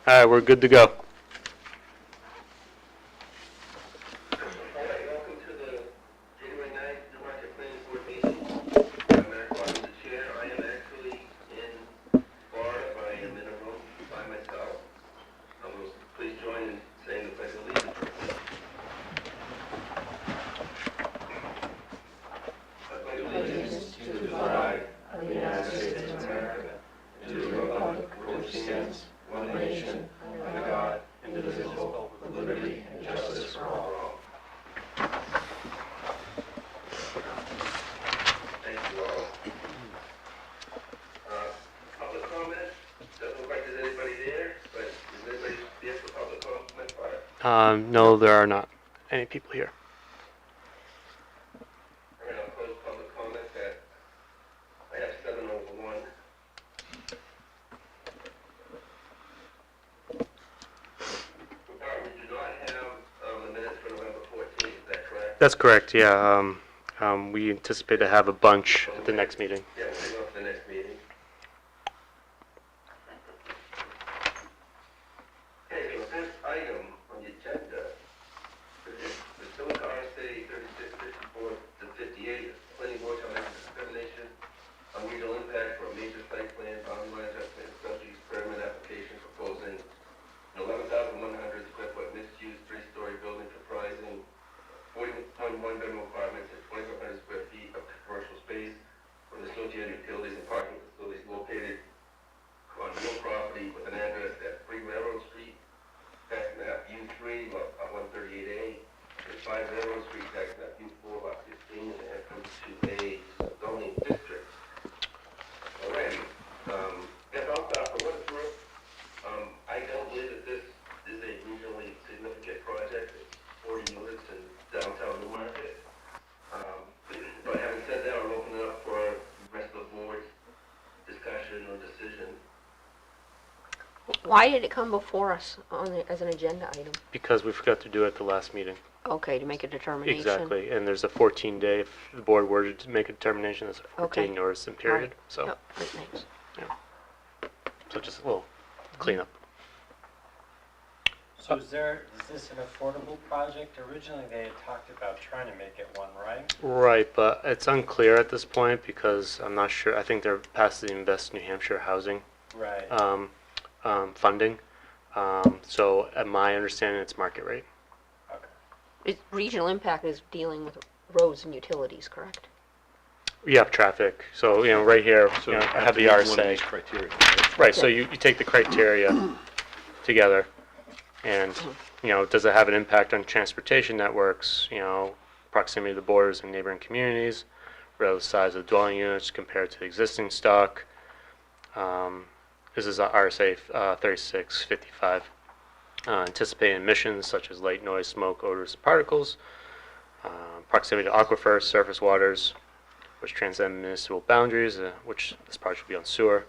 All right, we're good to go. Welcome to the January 9th Newmarket Planning Board meeting. I'm Matt Clark, the chair. I am actually in Florida, but I am in a room by myself. Please join in saying the pledge of allegiance. I pledge allegiance to the flag of the United States of America and to the republic for which stands one nation, under God, indivisible, with liberty and justice for all. Thank you all. Public comment? Doesn't look like there's anybody there, but is anybody there for public comment? No, there are not any people here. All right, I'll close public comment at, I have 7:01. We do not have the minutes for November 14th, is that correct? That's correct, yeah. We anticipate to have a bunch at the next meeting. Yeah, we'll take off the next meeting. Okay, so this item on the agenda is pursuant to RSA 3654 to 58, the planning board shall make a determination on regional impact for a major site plan, boundary line adjustment, subject use permit application proposing an 11,100 square foot mixed-use three-story building comprising 41 bedroom apartments and 2,500 square feet of commercial space with associated utilities and parking facilities located on real property with an address at 3 Railroad Street, tax map U3, lot 138A, and 5 Railroad Street, tax map U4, lot 15, and FM2A zoning district. Alrighty, yes, I'll stop for what it's worth. I don't believe that this is a regionally significant project. It's 40 units in downtown Newmarket. But having said that, I'll open it up for the rest of the board's discussion or decision. Why did it come before us as an agenda item? Because we forgot to do it at the last meeting. Okay, to make a determination. Exactly, and there's a 14-day, if the board were to make a determination, there's a 14 notice period. Right. So, Yep, that makes. so just a little cleanup. So is this an affordable project? Originally, they had talked about trying to make it one, right? Right, but it's unclear at this point because I'm not sure. I think they're past the Invest New Hampshire housing Right. funding. So at my understanding, it's market rate. Okay. Regional impact is dealing with roads and utilities, correct? You have traffic, so right here, I have the RSA. Criteria. Right, so you take the criteria together, and does it have an impact on transportation networks? Proximity to the borders and neighboring communities, relative size of dwelling units compared to the existing stock. This is RSA 3655. Anticipated emissions such as light, noise, smoke, odors, and particles. Proximity to aquifers, surface waters, which transcend municipal boundaries, which this project will be on sewer,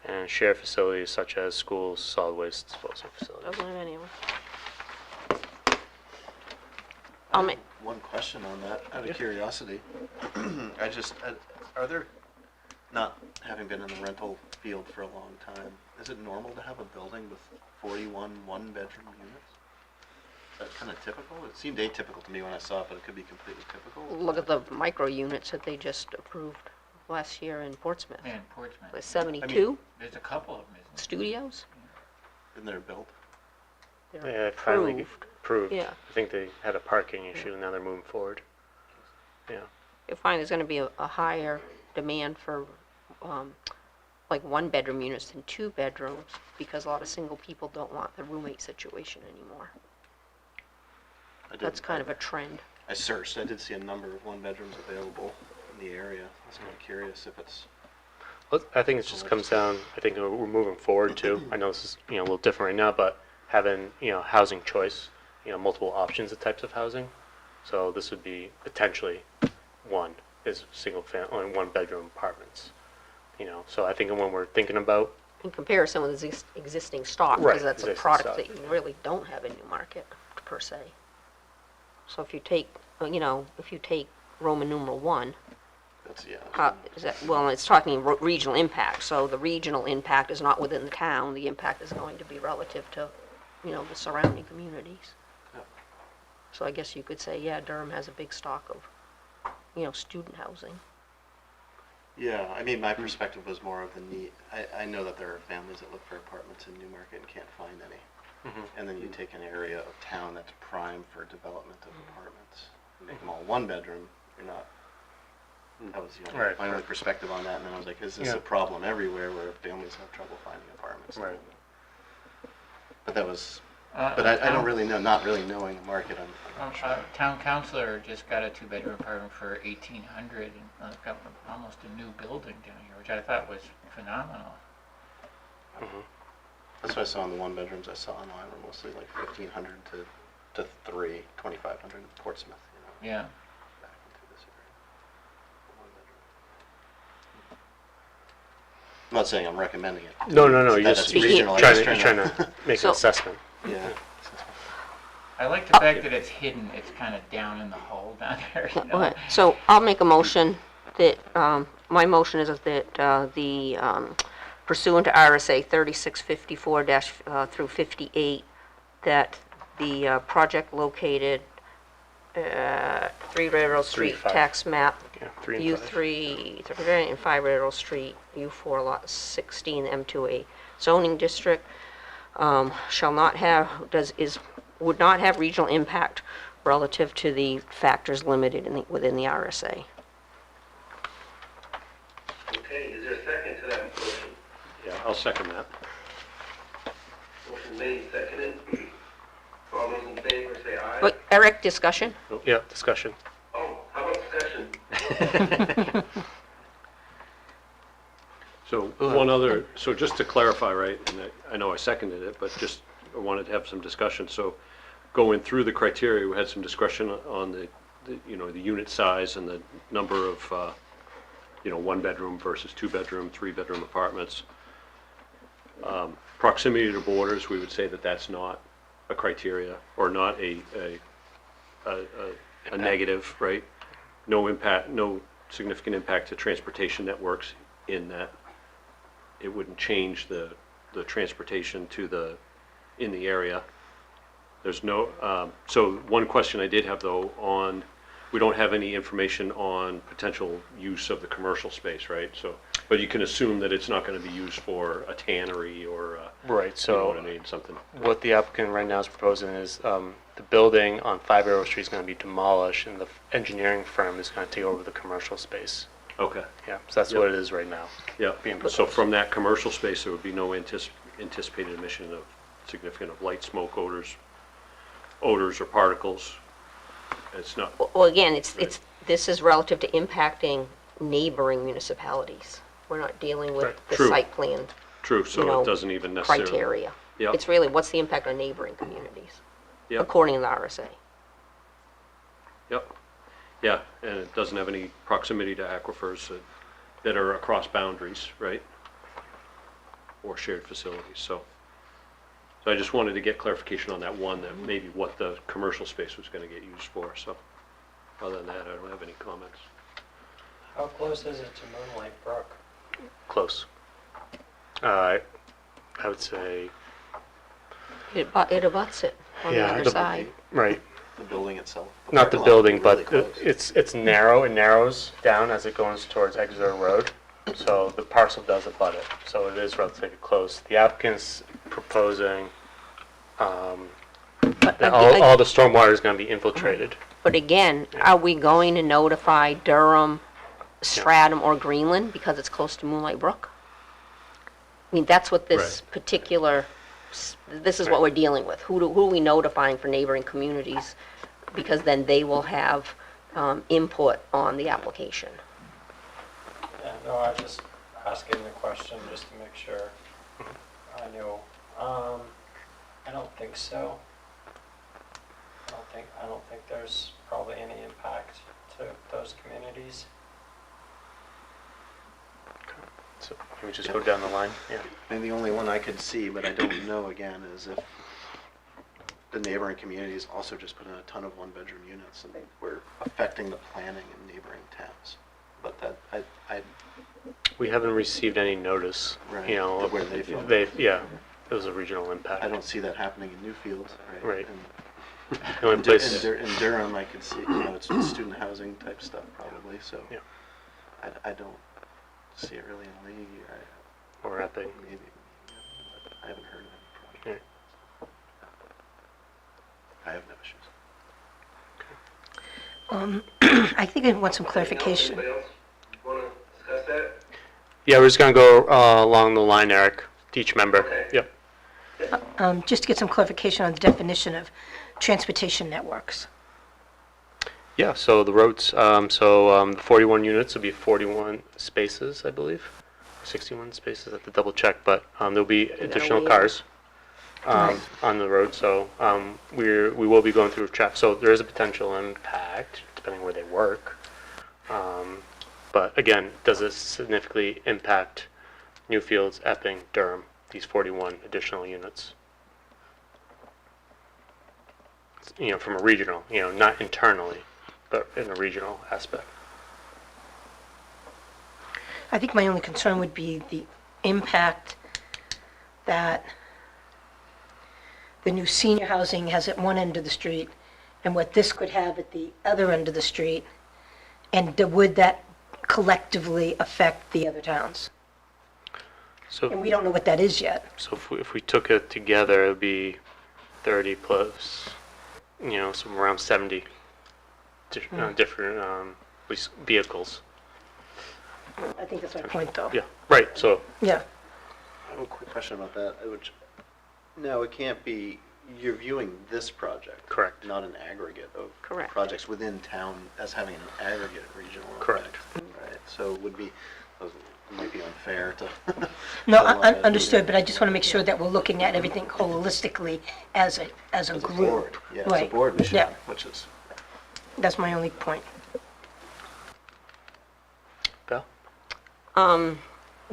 and shared facilities such as schools, solid waste disposal facilities. Doesn't have any of them. One question on that, out of curiosity. Are there, not having been in the rental field for a long time, is it normal to have a building with 41 one-bedroom units? Is that kind of typical? It seemed atypical to me when I saw it, but it could be completely typical. Look at the micro units that they just approved last year in Portsmouth. Yeah, in Portsmouth. The 72 There's a couple of them, isn't there? studios. And they're built. They're Yeah, finally approved. Yeah. I think they had a parking issue, and now they're moving forward. Yeah. You'll find there's going to be a higher demand for like one-bedroom units than two bedrooms because a lot of single people don't want the roommate situation anymore. That's kind of a trend. I searched. I did see a number of one-bedrooms available in the area. I was kind of curious if it's... Well, I think it just comes down, I think we're moving forward too. I know this is a little different right now, but having housing choice, multiple options of types of housing. So this would be potentially one is single family, one bedroom apartments. So I think when we're thinking about In comparison with existing stock, Right, because that's a existing product stock. that you really don't have in Newmarket per se. So if you take, if you take Roman numeral 1, That's, yeah. Is that, well, it's talking regional impact, so the regional impact is not within the town, the impact is going to be relative to, the surrounding communities. Yeah. So I guess you could say, yeah, Durham has a big stock of, student housing. Yeah, I mean, my perspective was more of the need. I know that there are families that look for apartments in Newmarket and can't find any. And then you take an area of town that's prime for development of apartments, make them all one bedroom, you're not. That was my only perspective on that, and then I was like, is this a problem everywhere where families have trouble finding apartments? Right. But that was, but I don't really know, not really knowing the market, I'm not sure. Town councilor just got a 2-bedroom apartment for $1,800 and got almost a new building down here, which I thought was phenomenal. That's what I saw in the one bedrooms I saw online were mostly like 1,500 to 2,500 in Portsmouth, Yeah. back into this area. One bedroom. I'm not saying I'm recommending it. No, you're That just it's regional. I'm trying just to, you're trying to make So- an assessment. Yeah. I like the fact that it's hidden. It's kind of down in the hole down there. Okay, so I'll make a motion that, my motion is that, pursuant to RSA 3654 through 58, that the project located 3 Railroad Street, 5. tax map, Yeah, 3 and 5. U3, and 5 Railroad Street, U4, lot 16, M2A zoning district, shall not have, would not have regional impact relative to the factors limited within the RSA. Okay, is there a second to that motion? Yeah, I'll second that. Motion made, seconded. All those in favor say aye. But, Eric, discussion? Yeah, discussion. Oh, how about discussion? So one other, so just to clarify, right, and I know I seconded it, but just I wanted to have some discussion. So going through the criteria, we had some discussion on the unit size and the number of, 1-bedroom versus 2-bedroom, 3-bedroom apartments. Proximity to borders, we would say that that's not a criteria or not a negative, right? No impact, no significant impact to transportation networks in that it wouldn't change the transportation in the area. There's no, so one question I did have though on, we don't have any information on potential use of the commercial space, right? So, but you can assume that it's not going to be used for a tannery or, Right, you know so what I mean, something. what the applicant right now is proposing is the building on 5 Arrow Street is going to be demolished and the engineering firm is going to take over the commercial space. Okay, Yeah, so that's Yep. what it is right now. yeah. Being So proposed. from that commercial space, there would be no anticipated emission of significant of light, smoke, odors or particles. It's not, Well, again, this is relative to impacting neighboring municipalities. We're not dealing with Right. the True. site plan true, so know, it doesn't even necessarily. criteria. Yep. It's really, what's the impact on neighboring communities, Yep. according to the RSA? Yep, yeah, and it doesn't have any proximity to aquifers that are across boundaries, right? Or shared facilities, so I just wanted to get clarification on that one, that maybe what the commercial space was gonna get used for, so. Other than that, I don't have any comments. How close is it to Moonlight Brook? Close. I would say, It abuts it on the yeah. other side. Right. The building itself. Not the parking lot building, would be but really close. it's narrow. It narrows down as it goes towards Exeter Road. So the parcel does abut it. So it is relatively close. The applicant's proposing But that ag- all the stormwater is going to be infiltrated. But again, are we going to notify Durham, Stratham, or Greenland because it's close to Moonlight Brook? I mean, that's what this particular, this is what we're dealing with. Who are we notifying for neighboring communities? Because then they will have input on the application. Yeah, no, I was just asking the question just to make sure I knew. I don't think so. I don't think there's probably any impact to those communities. So can we just go down the line? Yeah. And the only one I could see, but I don't know again, is if the neighboring communities also just put in a ton of 1-bedroom units and we're affecting the planning in neighboring towns. but that, I, We haven't received any notice, Right, you know, where they fall. yeah, it was a regional impact. I don't see that happening in Newfield, right? Right. And The only place, in Durham, I could see, you know, it's student housing type stuff probably, so. Yeah. I don't see it really in Lee, or Epping. maybe, but I haven't heard of any project. Yeah. I have no issues. I think I want some clarification. Anybody else want to discuss that? Yeah, we're just gonna go along the line, Eric, to each member. Okay. Yep. Just to get some clarification on the definition of transportation networks. Yeah, so the roads, the 41 units will be 41 spaces, I believe. 61 spaces, I have to double check, but there'll be additional waiver. cars on the road, so we will be going through traffic. So there is a potential impact, depending where they work. But again, does it significantly impact Newfields, Epping, Durham, these 41 additional units? You know, from a regional, you know, not internally, but in a regional aspect. I think my only concern would be the impact that the new senior housing has at one end of the street and what this could have at the other end of the street, and would that collectively affect the other towns? And we So, don't know what that is yet. so if we took it together, it would be 30 plus, you know, somewhere around 70 different vehicles. I think that's my point, though. Yeah, right, so, Yeah. I have a quick question about that, which, no, it can't be, you're viewing this project. Correct. Not an aggregate of Correct. projects within town as having an aggregate regional impact. Correct. Right, so it would be, it might be unfair to. No, to lump I it understood, but together. I just want to make sure that we're looking at everything holistically as a As a group. board, yeah, as a Right. board we should, Yeah. which is, That's my only point. Val?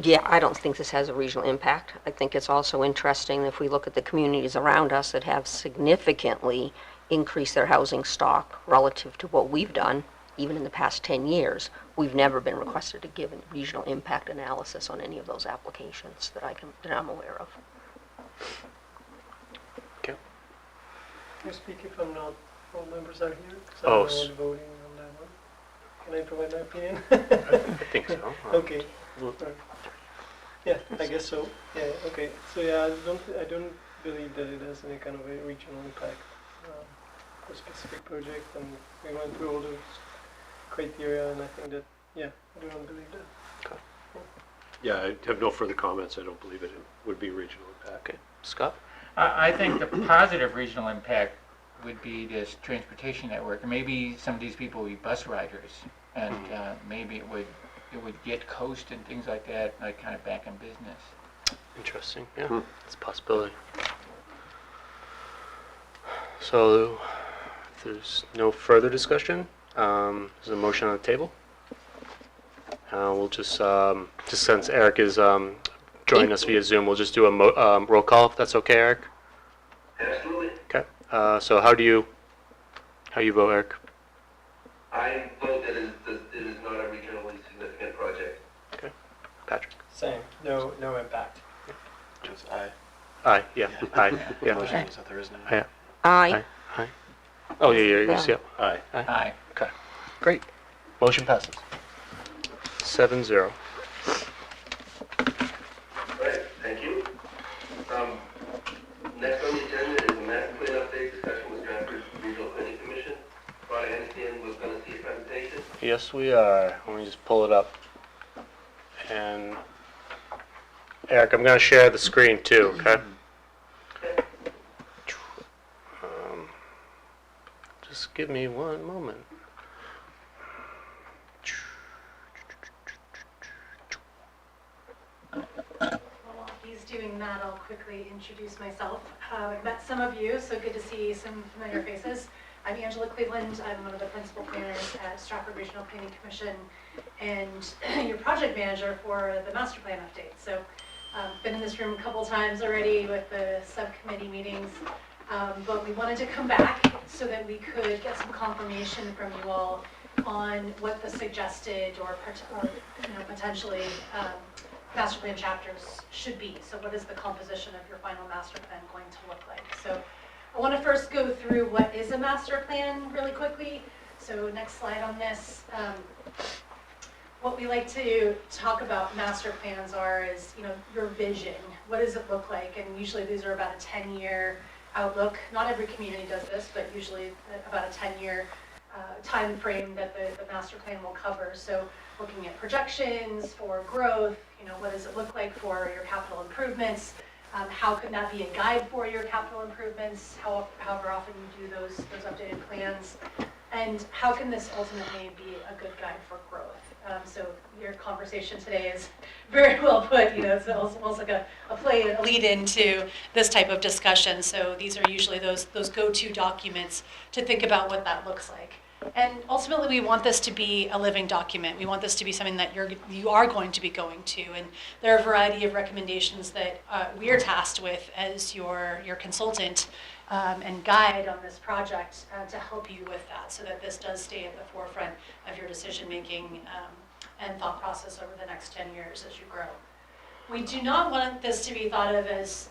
Yeah, I don't think this has a regional impact. I think it's also interesting if we look at the communities around us that have significantly increased their housing stock relative to what we've done, even in the past 10 years. We've never been requested to give a regional impact analysis on any of those applications that I'm aware of. Okay. Can I speak if I'm not, all members are here? 'Cause Oh, I'm not voting on that one. Can I provide my opinion? I think so. Okay. Well- Right. Yeah, I guess so. Yeah, okay. So yeah, I don't believe that it has any kind of a regional impact for a specific project, and we went through all those criteria, and I think that, yeah, I do not believe that. Yeah, I have no further comments. I don't believe it would be regional impact. Okay, Scott? I think the positive regional impact would be this transportation network. And maybe some of these people would be bus riders, and maybe it would get coast and things like that, like kind of back in business. Interesting, yeah, it's a possibility. So, if there's no further discussion, there's a motion on the table. We'll just since Eric is joining us via Zoom, we'll just do a roll call, if that's okay, Eric? Absolutely. Okay, so how do you vote, Eric? I vote that it is not a regionally significant project. Okay, Patrick? Same, no impact. just I. Aye, yeah, aye, yeah. Motion is that there is no. Aye. Aye. Aye. Oh, yeah, yeah. Aye. Aye. Okay, great. Motion passes. 7-0. Right, thank you. Next on the agenda is a master plan update discussion with Stratford Regional Planning Commission. Ron, I understand we're going to see a presentation. Yes, we are. Let me just pull it up. And Eric, I'm going to share the screen too, okay? Just give me one moment. While he's doing that, I'll quickly introduce myself. I've met some of you, so good to see some familiar faces. I'm Angela Cleveland. I'm one of the principal planners at Stratford Regional Planning Commission and your project manager for the master plan update. So been in this room a couple times already with the subcommittee meetings, but we wanted to come back so that we could get some confirmation from you all on what the suggested or potentially master plan chapters should be. So what is the composition of your final master plan going to look like? So I want to first go through what is a master plan really quickly. So next slide on this. What we like to talk about master plans is, your vision. What does it look like? And usually these are about a 10-year outlook. Not every community does this, but usually about a 10-year time frame that the master plan will cover. So looking at projections for growth, what does it look like for your capital improvements? How can that be a guide for your capital improvements? However often you do those updated plans? And how can this ultimately be a good guide for growth? So your conversation today is very well put. It's almost like a lead into this type of discussion. So these are usually those go-to documents to think about what that looks like. And ultimately, we want this to be a living document. We want this to be something that you are going to be going to. And there are a variety of recommendations that we are tasked with as your consultant and guide on this project to help you with that, so that this does stay at the forefront of your decision making and thought process over the next 10 years as you grow. We do not want this to be thought of as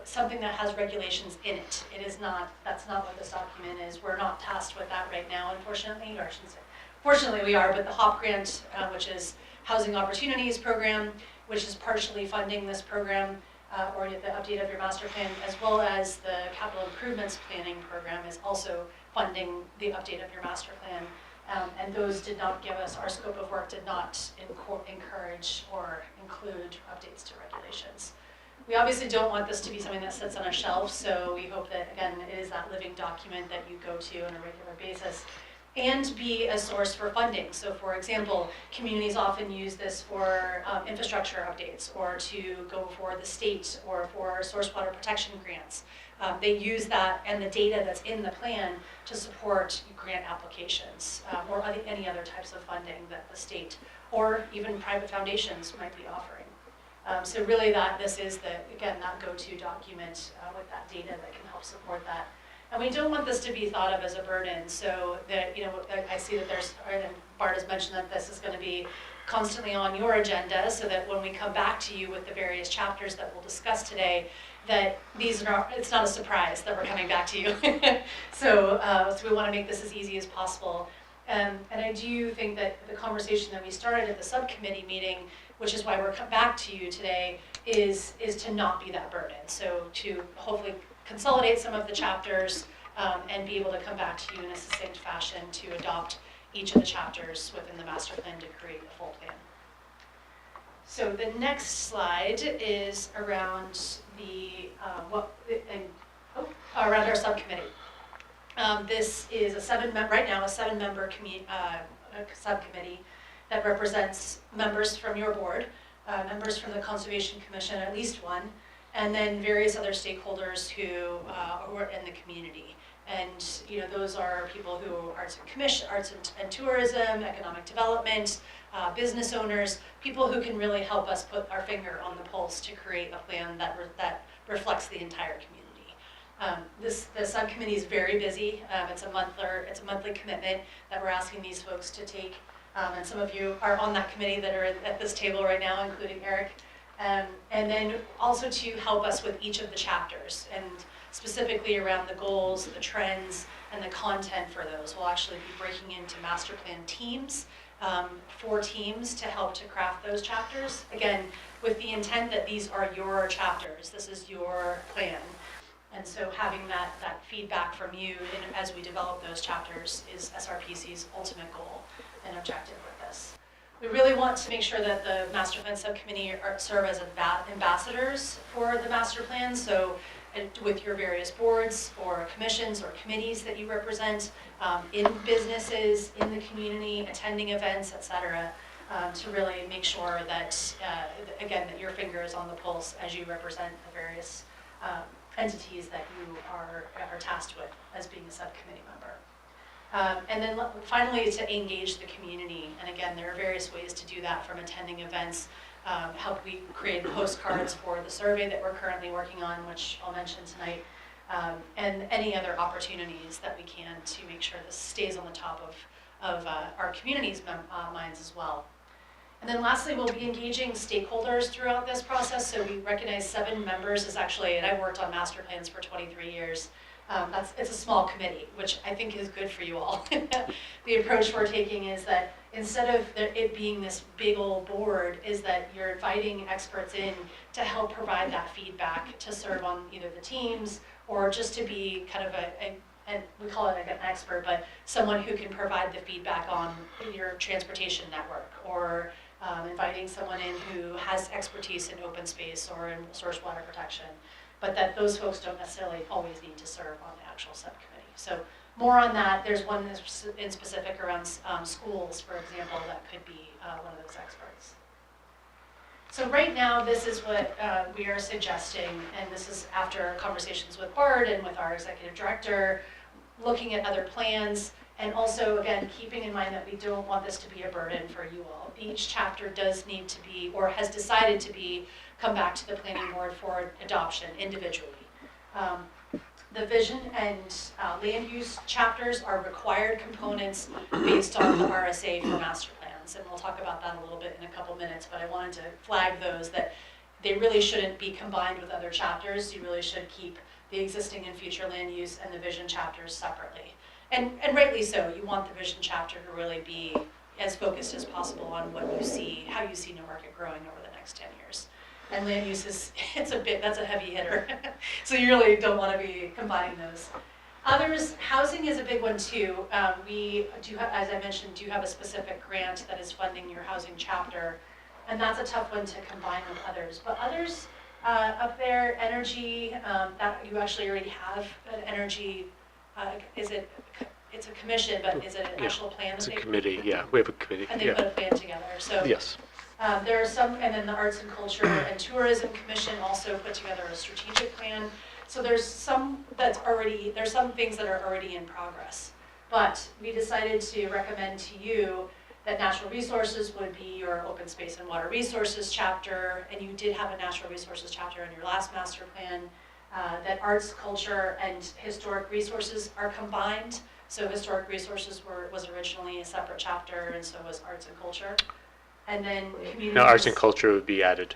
something that has regulations in it. It is not. That's not what this document is. We're not tasked with that right now, unfortunately, or I shouldn't say. Fortunately, we are. But the HOP grant, which is Housing Opportunities Program, which is partially funding this program, or the update of your master plan, as well as the Capital Improvements Planning Program, is also funding the update of your master plan. And those did not give us, our scope of work did not encourage or include updates to regulations. We obviously don't want this to be something that sits on a shelf, so we hope that, again, it is that living document that you go to on a regular basis, and be a source for funding. So for example, communities often use this for infrastructure updates, or to go for the state, or for source water protection grants. They use that and the data that's in the plan to support grant applications or any other types of funding that the state or even private foundations might be offering. So really this is that go-to document with that data that can help support that. And we don't want this to be thought of as a burden. So that, I see that and Bart has mentioned that this is going to be constantly on your agenda, so that when we come back to you with the various chapters that we'll discuss today, that it's not a surprise that we're coming back to you. So we want to make this as easy as possible. And I do think that the conversation that we started at the subcommittee meeting, which is why we're back to you today, is to not be that burden. So to hopefully consolidate some of the chapters and be able to come back to you in a succinct fashion to adopt each of the chapters within the master plan to create a full plan. So the next slide is around around our subcommittee. This is a seven-member subcommittee that represents members from your board, members from the Conservation Commission, at least one, and then various other stakeholders who are in the community. And those are people who are arts and tourism, economic development, business owners, people who can really help us put our finger on the pulse to create a plan that reflects the entire community. The subcommittee is very busy. It's a monthly commitment that we're asking these folks to take. And some of you are on that committee that are at this table right now, including Eric. And then also to help us with each of the chapters, and specifically around the goals, the trends, and the content for those. We'll actually be breaking into master plan teams, 4 teams to help to craft those chapters. Again, with the intent that these are your chapters, this is your plan. And so having that feedback from you as we develop those chapters is SRPC's ultimate goal and objective with this. We really want to make sure that the master plan subcommittee serve as ambassadors for the master plan. So with your various boards or commissions or committees that you represent, in businesses, in the community, attending events, etc., to really make sure that, again, that your finger is on the pulse as you represent the various entities that you are tasked with as being a subcommittee member. And then finally, to engage the community. And again, there are various ways to do that, from attending events, we create postcards for the survey that we're currently working on, which I'll mention tonight, and any other opportunities that we can to make sure this stays on the top our community's minds as well. And then lastly, we'll be engaging stakeholders throughout this process. So we recognize 7 members is actually, and I worked on master plans for 23 years. It's a small committee, which I think is good for you all. The approach we're taking is that instead of it being this big old board, is that you're inviting experts in to help provide that feedback to serve on either the teams or just to be kind of and we call it like an expert, but someone who can provide the feedback on your transportation network, or inviting someone in who has expertise in open space or in source water protection, but that those folks don't necessarily always need to serve on the actual subcommittee. So more on that. There's one that's in specific around schools, for example, that could be one of those experts. So right now, this is what we are suggesting, and this is after conversations with Bart and with our executive director, looking at other plans, and also, again, keeping in mind that we don't want this to be a burden for you all. Each chapter does need to be, or has decided to be, come back to the planning board for adoption individually. The vision and land use chapters are required components based on the RSA for master plans, and we'll talk about that a little bit in a couple minutes, but I wanted to flag those that they really shouldn't be combined with other chapters. You really should keep the existing and future land use and the vision chapters separately. And rightly so. You want the vision chapter to really be as focused as possible on what you see, how you see Newmarket growing over the next 10 years. And land use is, that's a heavy hitter. So you really don't want to be combining those. Others, housing is a big one too. We do have, as I mentioned, do have a specific grant that is funding your housing chapter. And that's a tough one to combine with others. But others, up there, energy, that you actually already have an energy, it's a commission, but is it an actual plan? It's a committee, yeah, we have a committee. And they put a plan together, so. Yes. There are some, and then the Arts and Culture and Tourism Commission also put together a strategic plan. So there's some there's some things that are already in progress. But we decided to recommend to you that natural resources would be your open space and water resources chapter, and you did have a natural resources chapter in your last master plan, that arts, culture, and historic resources are combined. So historic resources was originally a separate chapter, and so was arts and culture. And then communities. No, arts and culture would be added.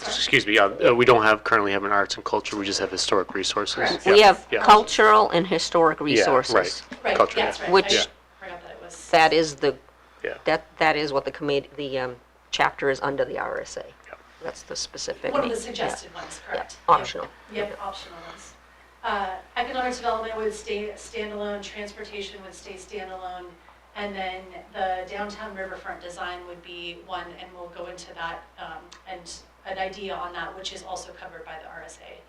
Excuse me, we don't currently have an arts and culture, we just have historic resources. Correct. Yeah, We have yeah. cultural and historic resources. Yeah, right. Right, Culture, that's yeah. right. Which- I forgot that it was. That is the, Yeah. that is what the committee, the chapter is under the RSA. Yeah. That's the specific. One of the yeah. suggested ones, correct. Yeah, optional. Yep, optional ones. Economic development would stay standalone, transportation would stay standalone, and then the downtown riverfront design would be one, and we'll go into that and an idea on that, which is also covered by the RSA.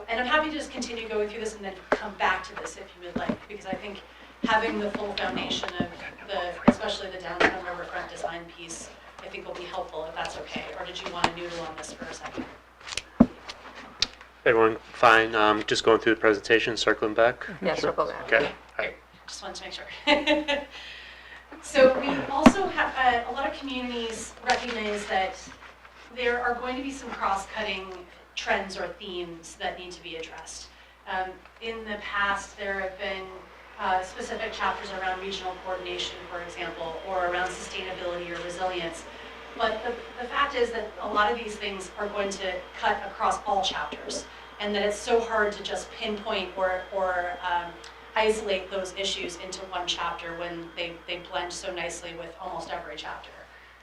And I'm happy to just continue going through this and then come back to this if you would like, because I think having the full foundation of especially the downtown riverfront design piece, I think will be helpful if that's okay. Or did you want to noodle on this for a second? Everyone fine, just going through the presentation, circling back? Yeah, circle back. Okay. All right. Just wanted to make sure. So we also have, a lot of communities recognize that there are going to be some cross-cutting trends or themes that need to be addressed. In the past, there have been specific chapters around regional coordination, for example, or around sustainability or resilience. But the fact is that a lot of these things are going to cut across all chapters, and that it's so hard to just pinpoint or isolate those issues into one chapter when they blend so nicely with almost every chapter.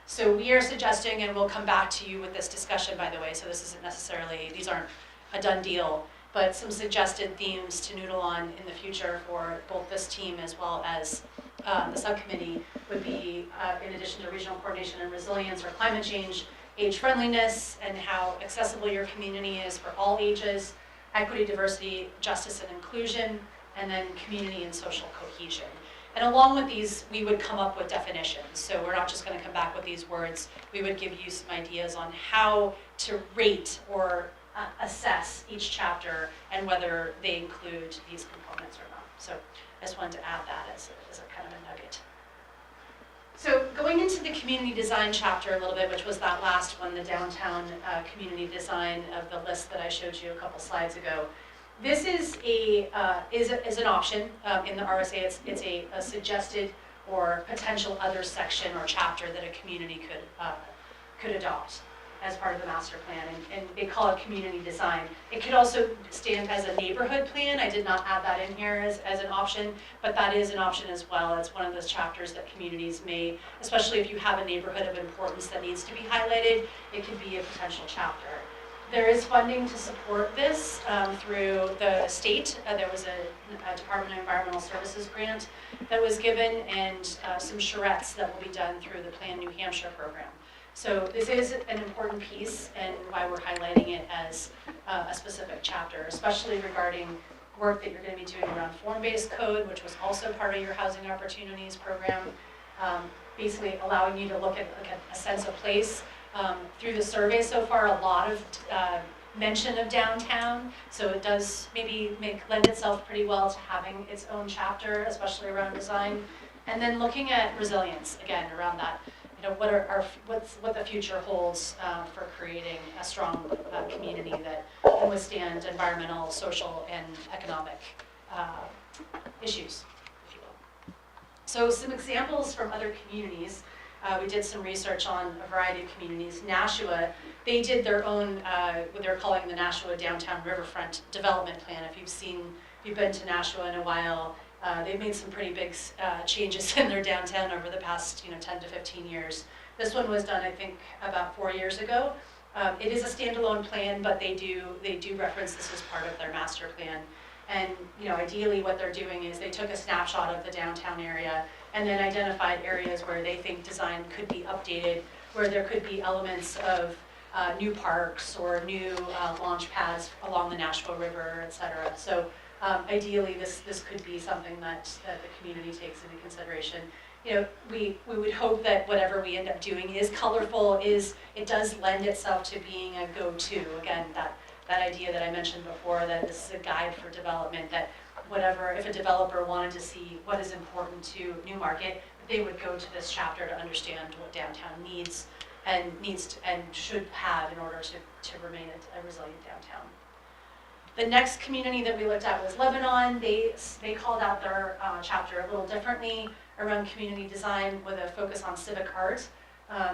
So we are suggesting, and we'll come back to you with this discussion, by the way, so this isn't necessarily, these aren't a done deal, but some suggested themes to noodle on in the future for both this team as well as the subcommittee would be, in addition to regional coordination and resilience or climate change, age friendliness and how accessible your community is for all ages, equity, diversity, justice, and inclusion, and then community and social cohesion. And along with these, we would come up with definitions. So we're not just going to come back with these words. We would give you some ideas on how to rate or assess each chapter and whether they include these components or not. So I just wanted to add that as a kind of a nugget. So going into the community design chapter a little bit, which was that last one, the downtown community design of the list that I showed you a couple slides ago. This is is an option in the RSA. It's a suggested or potential other section or chapter that a community could adopt as part of the master plan, and they call it community design. It could also stand as a neighborhood plan. I did not add that in here as an option, but that is an option as well. It's one of those chapters that communities may, especially if you have a neighborhood of importance that needs to be highlighted, it could be a potential chapter. There is funding to support this through the state. There was a Department of Environmental Services grant that was given, and some charrettes that will be done through the Plan New Hampshire program. So this is an important piece, and why we're highlighting it as a specific chapter, especially regarding work that you're going to be doing around form-based code, which was also part of your Housing Opportunities program, basically allowing you to look at a sense of place. Through the survey so far, a lot of mention of downtown, so it does maybe lend itself pretty well to having its own chapter, especially around design. And then looking at resilience, again, around that. You know, what the future holds for creating a strong community that can withstand environmental, social, and economic issues, if you will. So some examples from other communities. We did some research on a variety of communities. Nashua, they did their own, what they're calling the Nashua Downtown Riverfront Development Plan. If you've been to Nashua in a while, they've made some pretty big changes in their downtown over the past 10 to 15 years. This one was done, I think, about 4 years ago. It is a standalone plan, but they do reference this as part of their master plan. And ideally what they're doing is they took a snapshot of the downtown area and then identified areas where they think design could be updated, where there could be elements of new parks or new launch pads along the Nashua River, et cetera. So ideally this could be something that the community takes into consideration. We would hope that whatever we end up doing is colorful, it does lend itself to being a go-to. Again, that idea that I mentioned before, that this is a guide for development, that if a developer wanted to see what is important to Newmarket, they would go to this chapter to understand what downtown needs and should have in order to remain a resilient downtown. The next community that we looked at was Lebanon. They called out their chapter a little differently around community design with a focus on civic art.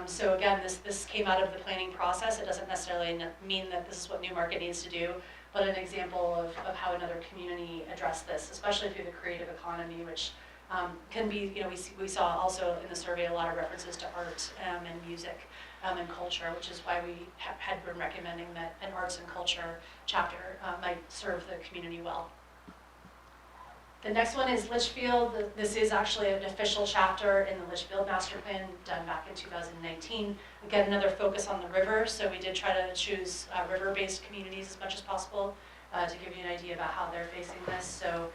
So again, this came out of the planning process. It doesn't necessarily mean that this is what Newmarket needs to do, but an example of how another community addressed this, especially through the creative economy, which can be, we saw also in the survey a lot of references to art and music and culture, which is why we had been recommending that an arts and culture chapter might serve the community well. The next one is Litchfield. This is actually an official chapter in the Litchfield Master Plan done back in 2019. Again, another focus on the river, so we did try to choose river-based communities as much as possible to give you an idea about how they're facing this. So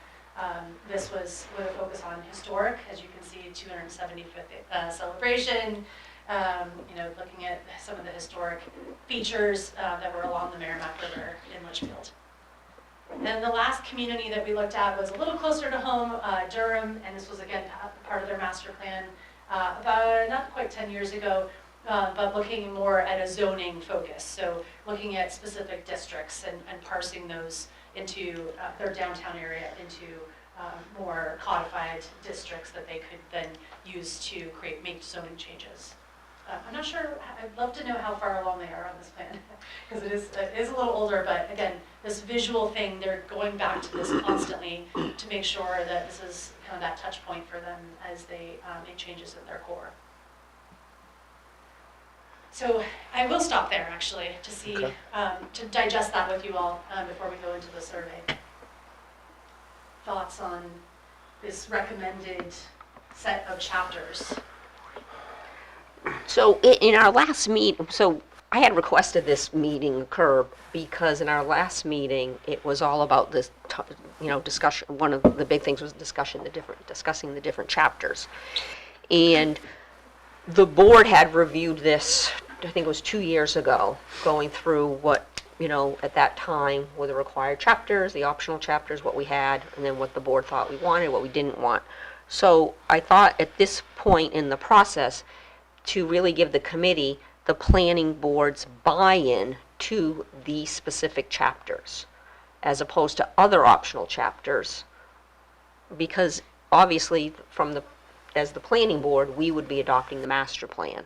this was with a focus on historic, as you can see, 275th celebration, looking at some of the historic features that were along the Merrimack River in Litchfield. And the last community that we looked at was a little closer to home, Durham, and this was again part of their master plan about not quite 10 years ago, but looking more at a zoning focus. So looking at specific districts and parsing those into their downtown area into more codified districts that they could then use to make zoning changes. I'm not sure, I'd love to know how far along they are on this plan, because it is a little older, but again, this visual thing, they're going back to this constantly to make sure that this is kind of that touch point for them as they make changes in their core. So I will stop there, actually, to see, to digest that with you all before we go into the survey. Thoughts on this recommended set of chapters? So in our last so I had requested this meeting occur because in our last meeting, it was all about this, discussion. One of the big things was discussing the different chapters. And the board had reviewed this, I think it was 2 years ago, going through what, at that time were the required chapters, the optional chapters, what we had, and then what the board thought we wanted, what we didn't want. So I thought at this point in the process, to really give the committee the planning board's buy-in to these specific chapters. as opposed to other optional chapters, because obviously as the planning board, we would be adopting the master plan.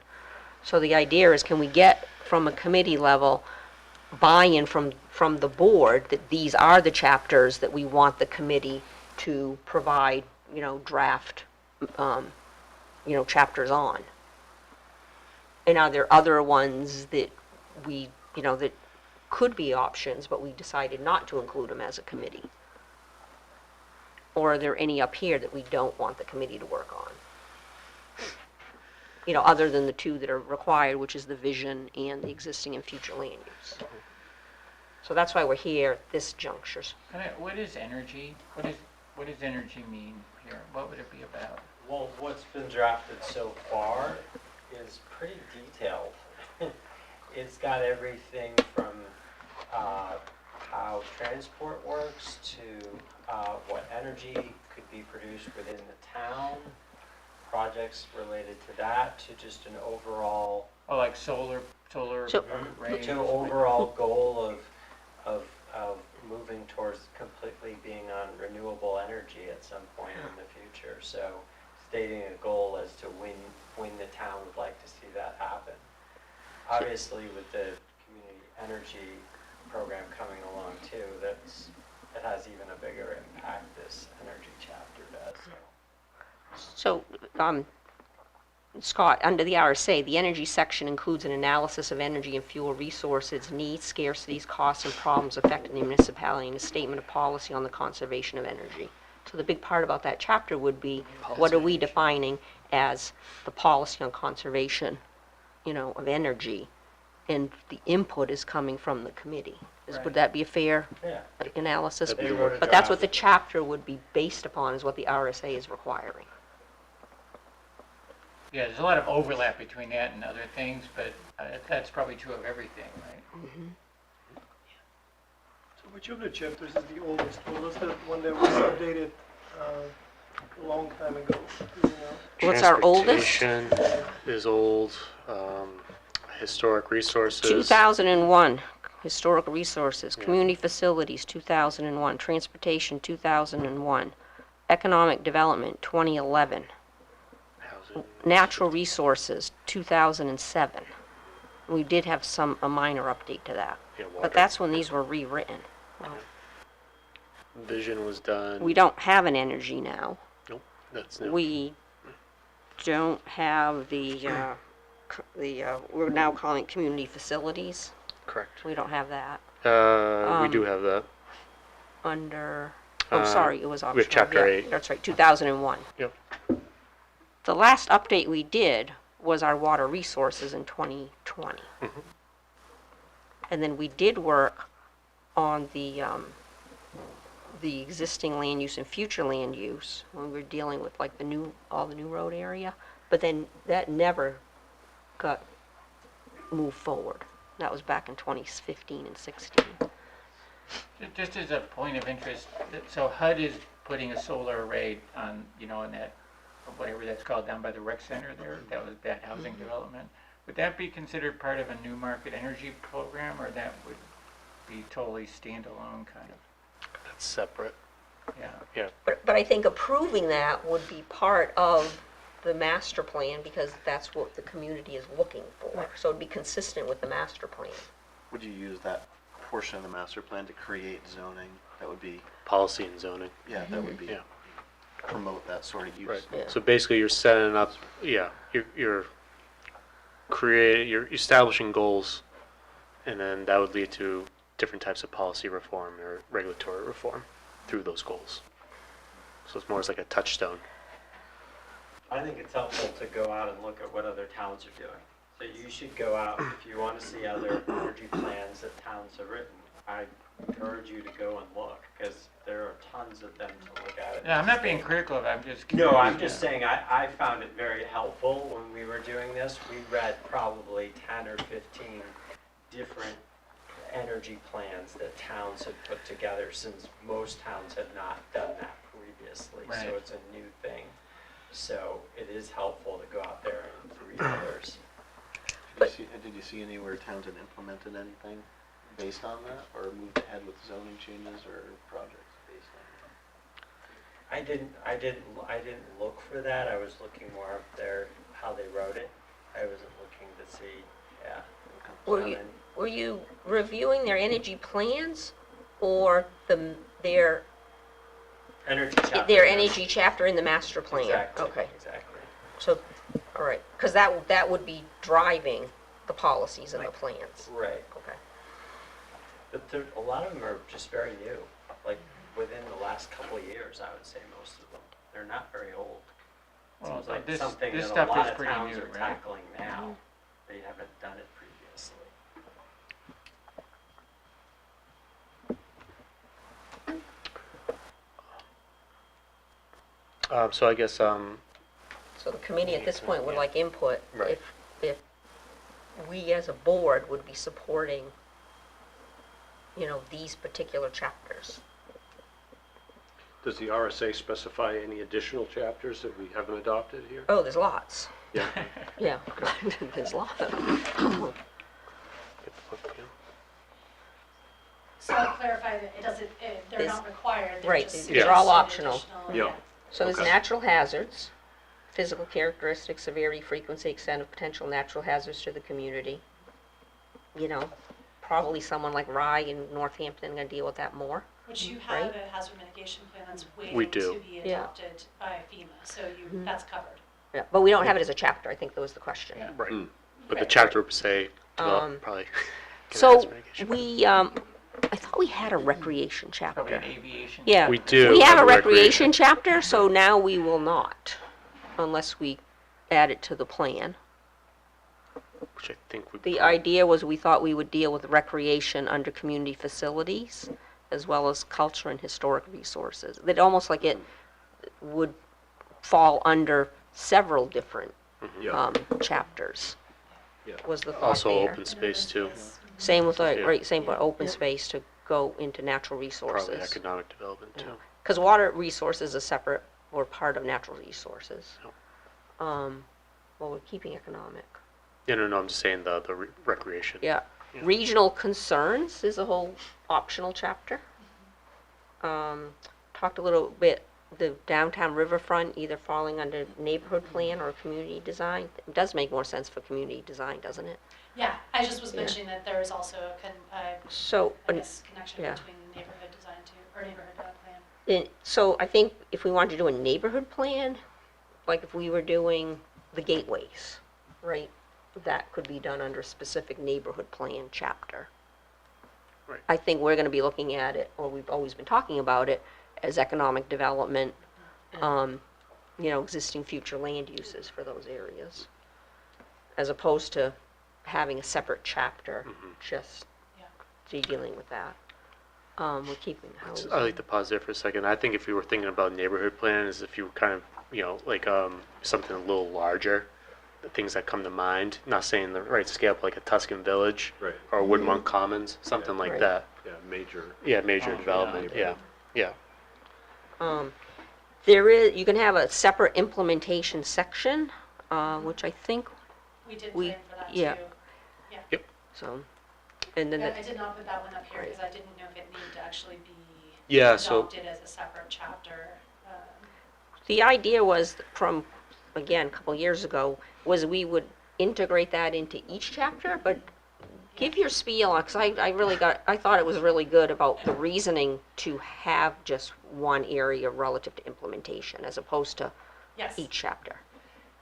So the idea is, can we get from a committee level buy-in from the board that these are the chapters that we want the committee to provide, draft, chapters on? And are there other ones that we, that could be options, but we decided not to include them as a committee? Or are there any up here that we don't want the committee to work on? Other than the two that are required, which is the vision and the existing and future land use. So that's why we're here at this juncture. What is energy? What does energy mean here? What would it be about? Well, what's been drafted so far is pretty detailed. It's got everything from how transport works to what energy could be produced within the town, projects related to that, to just an overall, Oh, like solar So- arrays? to an overall goal of moving towards completely being on renewable energy at some point in the future. So stating a goal as to when the town would like to see that happen. Obviously, with the community energy program coming along too, it has even a bigger impact, this energy chapter does. So, Scott, under the RSA, the energy section includes an analysis of energy and fuel resources, needs, scarcities, costs, and problems affecting the municipality, and a statement of policy on the conservation of energy. So the big part about that chapter would be, what are we defining as the policy on conservation, of energy? And the input is coming from the committee. Right. Would that be a fair Yeah. analysis? They wrote a But that's what the draft. chapter would be based upon, is what the RSA is requiring. Yeah, there's a lot of overlap between that and other things, but that's probably true of everything, right? So which of the chapters is the oldest? What was the one that was updated a long time ago? Do you know? What's our oldest? Transportation is old, historic resources. 2001, historic resources, community facilities, 2001, transportation, 2001, economic development, 2011, Housing. natural resources, 2007. We did have a minor update to that, Yeah, water. but that's when these were rewritten. Vision was done. We don't have an energy now. Nope, that's new. We don't have we're now calling it community facilities. Correct. We don't have that. We do have that. Under, Uh, sorry, it was optional. we have chapter Yeah, 8. That's right, 2001. Yep. The last update we did was our water resources in 2020. And then we did work on the existing land use and future land use when we were dealing with like all the new road area. But then that never got moved forward. That was back in 2015 and 16. Just as a point of interest, so HUD is putting a solar array on, in that, whatever that's called, down by the rec center there, that housing development. Would that be considered part of a Newmarket energy program, or that would be totally standalone kind of? That's separate. Yeah. But I think approving that would be part of the master plan, because that's what the community is looking for. So it'd be consistent with the master plan. Would you use that portion of the master plan to create zoning? That would be, Policy and zoning. yeah, that would be, Yeah. promote that sort of use. Right. Yeah. So basically, you're setting up. Yeah. You're establishing goals, and then that would lead to different types of policy reform or regulatory reform through those goals. So it's more as like a touchstone. I think it's helpful to go out and look at what other towns are doing. So you should go out, if you want to see other energy plans that towns have written, I encourage you to go and look, because there are tons of them to look at. Yeah, I'm not being critical of it, I'm just curious. No, I'm just saying, I found it very helpful when we were doing this. We read probably 10 or 15 different energy plans that towns had put together, since most towns had not done that previously. Right. So it's a new thing. So it is helpful to go out there and read others. Did you see anywhere towns had implemented anything based on that, or moved ahead with zoning changes or projects based on I didn't look for that. I was looking more up there, how they wrote it. I wasn't looking to see, yeah. Were how you, many- were you reviewing their energy plans or their Energy chapter. their yes. energy chapter in the master plan? Exactly, Okay, exactly. so, all right, because that would be driving the policies and the Right. plans. Right. Okay. But a lot of them are just very new, like within the last couple of years, I would say most of them. They're not very old. Well, Seems like this something this that a stuff lot is of pretty towns new, are right? tackling now. They haven't done it previously. So I guess, So the committee at this point would like input. Right. If we as a board would be supporting, these particular chapters. Does the RSA specify any additional chapters that we haven't adopted here? Oh, there's lots. Yeah. Yeah, there's lots of them. get the book, yeah. So I'll clarify that they're This- not required, they're right, just. they're all suggested optional. additional- Yeah. So there's Okay. natural hazards, physical characteristics, severity, frequency, extent of potential natural hazards to the community. Probably someone like Rye in Northampton gonna deal with that more. Which you Right. have a hazard mitigation plan that's We waiting do. to be Yeah. adopted by FEMA, so Mm-hmm. that's covered. Yeah, but we don't have it as a chapter, I think that was the question. Yeah. Right. Mm. But the Right. chapter would say, Um, probably. can So, ask mitigation. I thought we had a recreation Probably an chapter. aviation. Yeah. We do We have have a a recreation chapter, so now we will not, unless we add it to the plan. Which I think would. The idea was we thought we would deal with recreation under community facilities, as well as culture and historic resources. That almost like it would fall under several different Yeah. chapters, Yeah. was the thought Also there. open space too, Same with, Yeah. right, same with open space to go into natural probably resources. economic development too. Because water resources is separate, or part of natural resources. Well, we're keeping economic. Yeah, no, I'm just saying the recreation. Yeah. Yeah. Regional concerns is a whole optional chapter. Talked a little bit, the downtown riverfront either falling under neighborhood plan or community design. It does make more sense for community design, doesn't it? Yeah, I just was Yeah. mentioning that there is also So, I guess, connection yeah. between neighborhood design too, or neighborhood plan. so I think if we wanted to do a neighborhood plan, like if we were doing the gateways, right? That could be done under a specific neighborhood plan chapter. Right. I think we're gonna be looking at it, or we've always been talking about it, as economic development, existing future land uses for those areas. As opposed to having a separate chapter, just Yeah. dealing with that. We're keeping housing. I like to pause there for a second. I think if you were thinking about neighborhood plan, is if you were kind of, like something a little larger, the things that come to mind. Not saying the right scale, but like a Tuscan Village Right. or Woodmont Commons, something like Right. that. Yeah, major. Yeah, major Oh, development. yeah. Yeah. You can have a separate implementation section, which I think, We did We- plan for that yeah. too. so, and then Yeah, the I did not put that one up here because I didn't know if it needed to actually be Yeah, so- adopted as a separate chapter. The idea was from, again, a couple years ago, was we would integrate that into each chapter, but give your spiel, because I thought it was really good about the reasoning to have just one area relative to implementation as opposed to Yes. each chapter.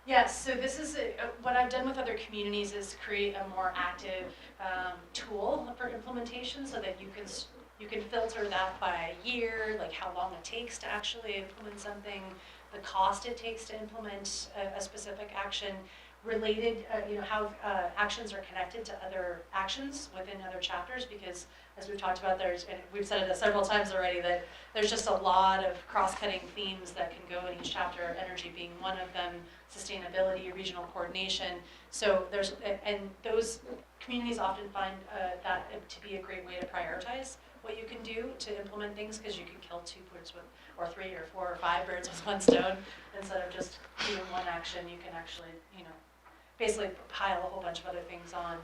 Yes, so this is, what I've done with other communities is create a more active tool for implementation so that you can filter that by year, like how long it takes to actually implement something, the cost it takes to implement a specific action, related, how actions are connected to other actions within other chapters, because as we've talked about, and we've said it several times already, that there's just a lot of cross-cutting themes that can go in each chapter, energy being one of them, sustainability, regional coordination. So and those communities often find that to be a great way to prioritize what you can do to implement things, because you can kill two birds with, or three or four or five birds with one stone. Instead of just doing one action, you can actually, basically pile a whole bunch of other things on.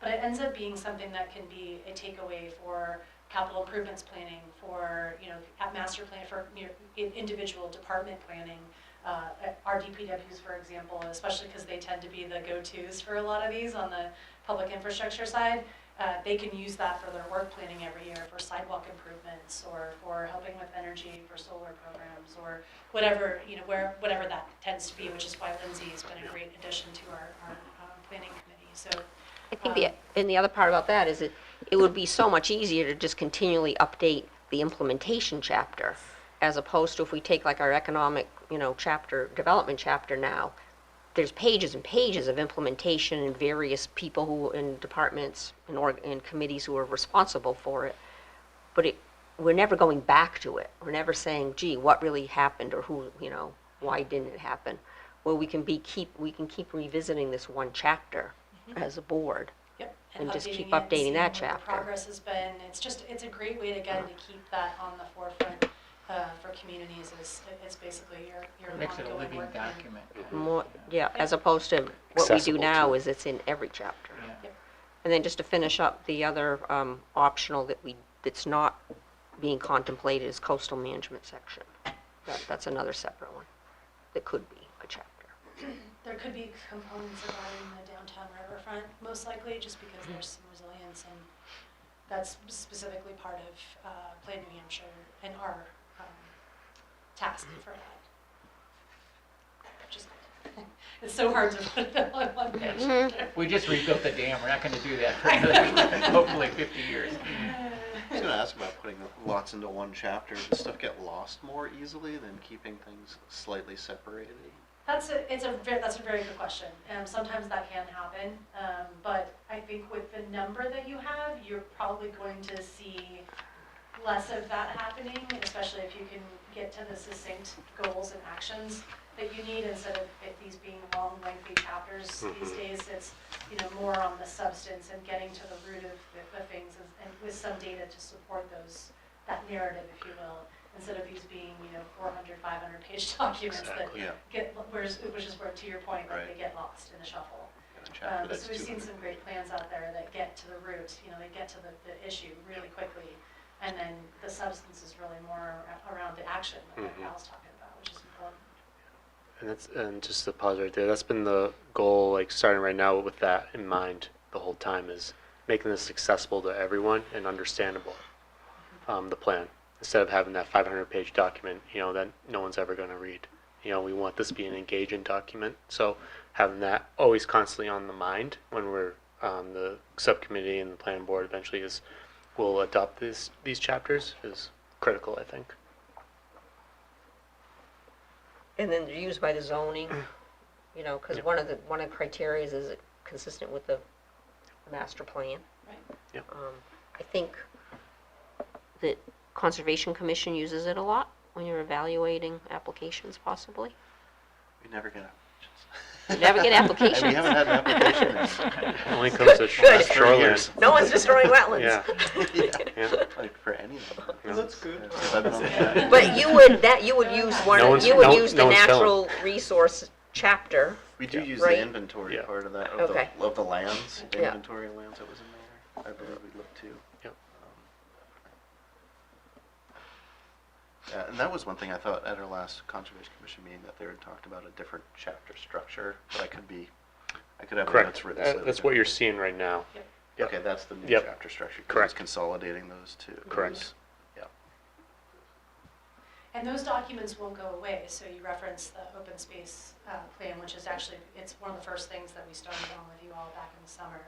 But it ends up being something that can be a takeaway for capital improvements planning, for, at master plan, for individual department planning. Our DPWs, for example, especially because they tend to be the go-tos for a lot of these on the public infrastructure side, they can use that for their work planning every year for sidewalk improvements or for helping with energy for solar programs or whatever, whatever that tends to be, which is why Lindsay has been a great addition to our planning committee. So I think and the other part about that is it would be so much easier to just continually update the implementation chapter, as opposed to if we take like our economic, chapter, development chapter now, there's pages and pages of implementation and various people who, in departments and committees who are responsible for it. But we're never going back to it. We're never saying, gee, what really happened, or who, why didn't it happen? Well, we can keep revisiting this one chapter as a board. Yep. And just keep it, updating seeing that what the chapter. progress has been. It's a great way again to keep that on the forefront for communities. It's basically your Makes it a ongoing living work plan. document. More, yeah, as opposed to what we do Accessible now too. is it's in every chapter. Yeah. And then just to finish up, the other optional that's not being contemplated is coastal management section. That's another separate one that could be a chapter. There could be components of that in the downtown riverfront, most likely, just because there's some resilience, and that's specifically part of Plan New Hampshire and our task for that. Just, it's so hard to put it all in one page. We just rebuilt the dam, we're not gonna do that for another, hopefully 50 years. I was gonna ask about putting lots into one chapter. Does stuff get lost more easily than keeping things slightly separated? That's a very good question. Sometimes that can happen, but I think with the number that you have, you're probably going to see less of that happening, especially if you can get to the succinct goals and actions that you need instead of these being long, lengthy chapters. These days, it's more on the substance and getting to the root of the things, and with some data to support that narrative, if you will. Instead of these being, 400, 500-page documents Exactly. that which is where, to your point, like, they get lost in the shuffle. So we've seen some great plans out there that get to the root, they get to the issue really quickly, and then the substance is really more around the action that Al's talking about, which is important. And just to pause right there, that's been the goal, like starting right now with that in mind the whole time, is making this accessible to everyone and understandable, the plan. Instead of having that 500-page document, that no one's ever going to read. We want this to be an engaging document. So having that always constantly on the mind when we're the subcommittee and the planning board eventually will adopt these chapters is critical, I think. And then they're used by the zoning, because one of the criteria is it consistent with the master plan? Right. Yep. I think that Conservation Commission uses it a lot when you're evaluating applications, possibly. We never get You never get applications. We haven't had an application It only comes to Good. shoreline. No one's destroying wetlands. Yeah. in, like, for anything. Well, that's good. Because I've been on the planning But you would use No one's- you would no- use no the one's natural resource chapter. We do use Right. the inventory Yeah. part of that, Okay. of the lands, the Yeah. inventory of lands that was in there. I believe we looked too. Yep. Yeah, and that was one thing I thought at our last Conservation Commission meeting, that they had talked about a different chapter structure, but I could have the Correct. notes written slightly That's what you're different. seeing right now. Yep. Okay, that's the new Yep. chapter structure. 'Cause Correct. It's consolidating those two. Correct. Yeah. And those documents won't go away. So you referenced the open space plan, which is actually, it's one of the first things that we started on with you all back in the summer.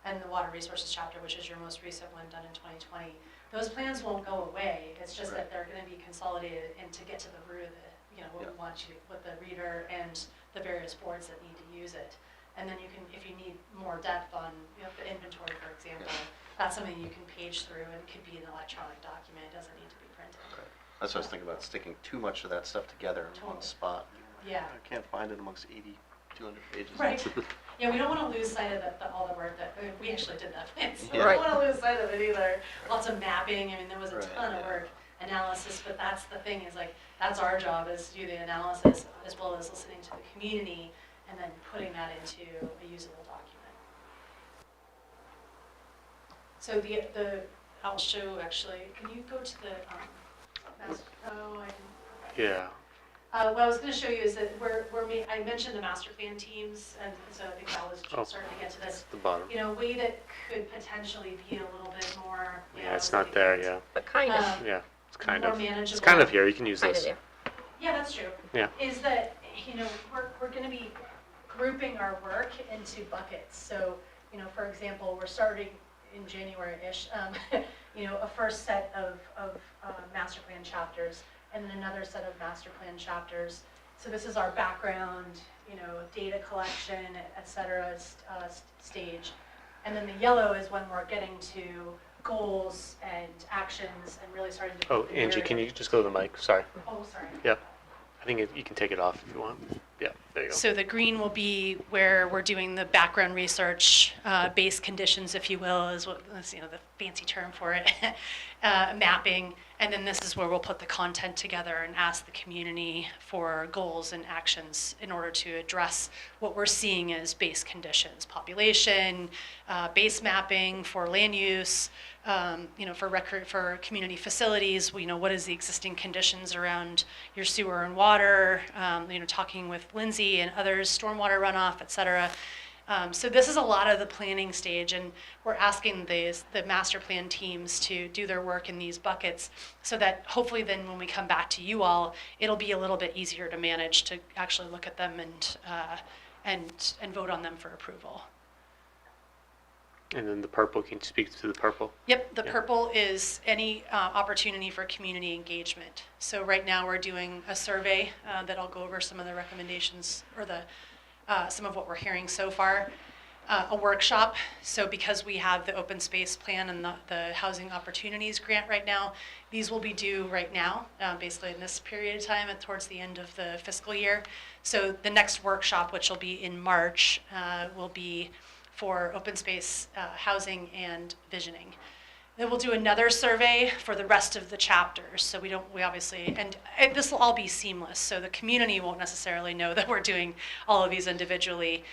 And the water resources chapter, which is your most recent one done in 2020. Those plans won't go away. It's just that they're going to be consolidated and to get to the root of it, what we want you, with the reader and the various boards that need to use it. And then you can, if you need more depth on the inventory, for example, that's something you can page through and could be an electronic document. It doesn't need to be printed. Right. That's what I was thinking about, sticking too much of that stuff together in one Totally. spot. Yeah. I can't find it amongst 200 pages. Right. Yeah, we don't want to lose sight of all the work that, we actually did that plan, so we Yeah. don't want to lose sight of it either. Lots of mapping, there was a Right, ton of yeah. work, analysis, but that's the thing, is like, that's our job, is to do the analysis as well as listening to the community and then putting that into a usable document. So I'll show actually, can you go to the, oh, I didn't. Yeah. What I was going to show you is that I mentioned the master plan teams, and so I think Val was Oh. starting to get to this. The bottom. You know, a way that could potentially be a little bit more. Yeah, it's not there, yeah. But kind of, Yeah, it's kind more of. manageable. It's kind of here, you can use kind of this. there. Yeah, that's true. Yeah. Is that, you know, we're going to be grouping our work into buckets. So, you know, for example, we're starting in January-ish, you know, a first set of master plan chapters, and then another set of master plan chapters. So this is our background, you know, data collection, et cetera, stage. And then the yellow is when we're getting to goals and actions and really starting to. Oh, Angie, can you just go to the mic? Sorry. Oh, sorry. Yep. I think you can take it off if you want. Yeah, there you go. So the green will be where we're doing the background research, base conditions, if you will, is what, you know, the fancy term for it, mapping. And then this is where we'll put the content together and ask the community for goals and actions in order to address what we're seeing as base conditions, population, base mapping for land use, you know, for community facilities, you know, what is the existing conditions around your sewer and water, you know, talking with Lindsay and others, stormwater runoff, et cetera. So this is a lot of the planning stage, and we're asking the master plan teams to do their work in these buckets so that hopefully then when we come back to you all, it'll be a little bit easier to manage, to actually look at them and vote on them for approval. And then the purple, can you speak to the purple? Yep, the Yeah. purple is any opportunity for community engagement. So right now we're doing a survey that I'll go over some of the recommendations or some of what we're hearing so far. A workshop, so because we have the open space plan and the housing opportunities grant right now, these will be due right now, basically in this period of time towards the end of the fiscal year. So the next workshop, which will be in March, will be for open space housing and visioning. Then we'll do another survey for the rest of the chapters. So we obviously, and this will all be seamless. So the community won't necessarily know that we're doing all of these individually.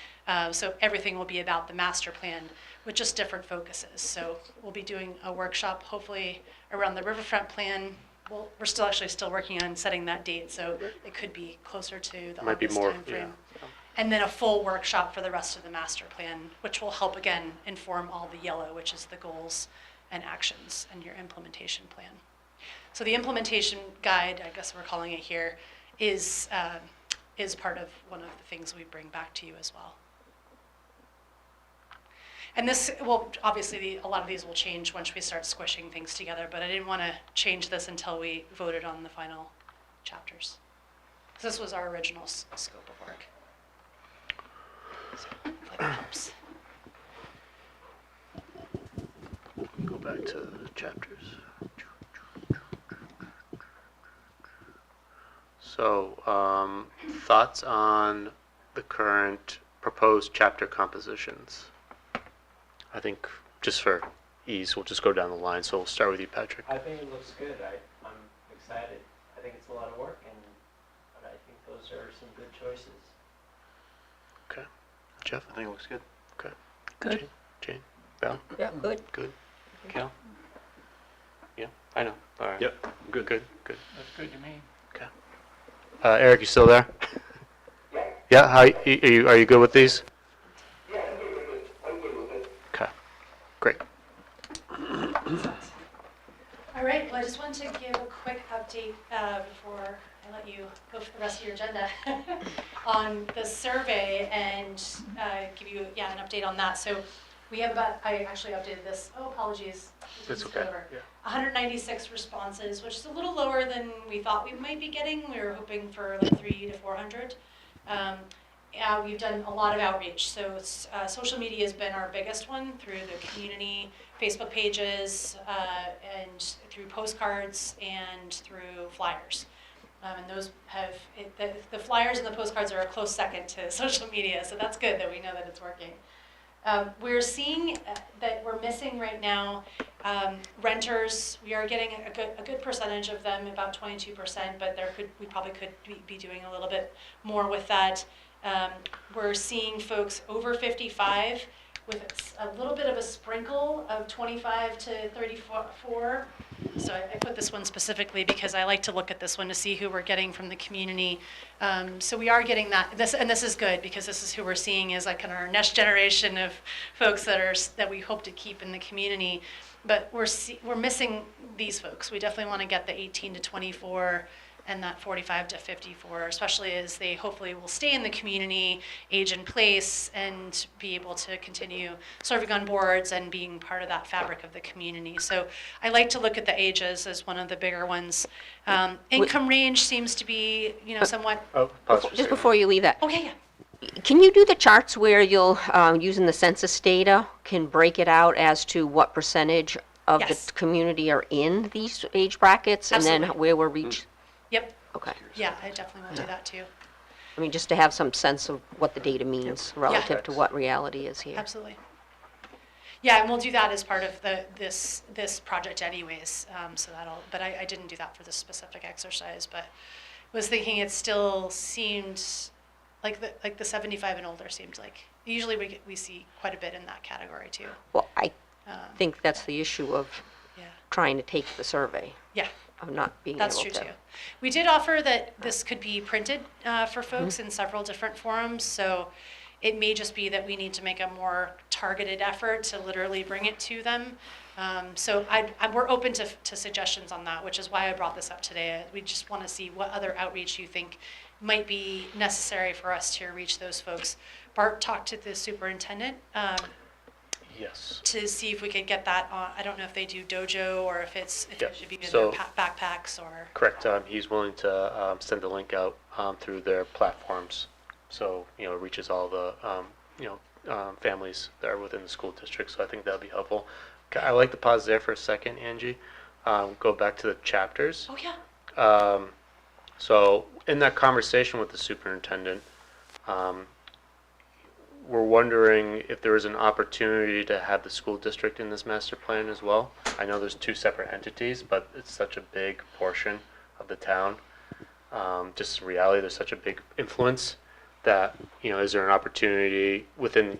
So everything will be about the master plan with just different focuses. So we'll be doing a workshop hopefully around the riverfront plan. Well, we're still working on setting that date. So it could be closer to the Might be August more, timeframe. yeah. And then a full workshop for the rest of the master plan, which will help again inform all the yellow, which is the goals and actions and your implementation plan. So the implementation guide, I guess we're calling it here, is part of one of the things we bring back to you as well. And this will, obviously, a lot of these will change once we start squishing things together, but I didn't want to change this until we voted on the final chapters. This was our original scope of work. So, hopefully that helps. Go back to the chapters. So, thoughts on the current proposed chapter compositions? I think just for ease, we'll just go down the line. So we'll start with you, Patrick. I think it looks good. I'm excited. I think it's a lot of work, but I think those are some good choices. Okay. Jeff? I think it looks good. Okay. Good. Jane? Val? Yeah, good. Good. Cal? Yeah, I know. All right. Yep, good. Good, good. Looks good to me. Okay. Eric, you still there? Yeah, how, are you good with these? Yeah, I'm good with it. Okay, great. All right, well, I just wanted to give a quick update before I let you go for the rest of your agenda on the survey and give you, an update on that. So we have I actually updated this, apologies. That's Just okay. over. Yeah. 196 responses, which is a little lower than we thought we might be getting. We were hoping for like 300 to 400. We've done a lot of outreach, so social media has been our biggest one through the community Facebook pages and through postcards and through flyers. And those have, the flyers and the postcards are a close second to social media, so that's good that we know that it's working. We're seeing that we're missing right now renters. We are getting a good percentage of them, about 22%, but we probably could be doing a little bit more with that. We're seeing folks over 55 with a little bit of a sprinkle of 25 to 34. So I put this one specifically because I like to look at this one to see who we're getting from the community. So we are getting this is good because this is who we're seeing as like kind of our next generation of folks that we hope to keep in the community. But we're missing these folks. We definitely want to get the 18 to 24 and that 45 to 54, especially as they hopefully will stay in the community, age in place, and be able to continue serving on boards and being part of that fabric of the community. So I like to look at the ages as one of the bigger ones. Income range seems to be, somewhat. Oh, pause for a Just second. before you leave that, Oh, yeah. can you do the charts where you'll, using the census data, can break it out as to what percentage of Yes. the community are in these age brackets? And then Absolutely. where we're reached? Yep. Okay. Yeah, I definitely will do that too. I mean, just to have some sense of what the data means relative to what reality is here. Absolutely. Yeah, and we'll do that as part of this project anyways. But I didn't do that for this specific exercise, but was thinking it still seemed like the 75 and older seemed like usually we see quite a bit in that category too. Well, I think that's the issue of Yeah. trying to take the survey, Yeah. of not being That's able true to. too. We did offer that this could be printed for folks in several different forums, so it may just be that we need to make a more targeted effort to literally bring it to them. So we're open to suggestions on that, which is why I brought this up today. We just want to see what other outreach you think might be necessary for us to reach those folks. Bart talked to the superintendent Yes. to see if we could get that on. I don't know if they do dojo or if it should be in So- their backpacks or. Correct. He's willing to send the link out through their platforms, so it reaches all the families that are within the school district. So I think that'll be helpful. I like to pause there for a second, Angie. Go back to the chapters. Oh, yeah. So in that conversation with the superintendent, we're wondering if there is an opportunity to have the school district in this master plan as well. I know there's two separate entities, but it's such a big portion of the town. Just in reality, there's such a big influence that, is there an opportunity within,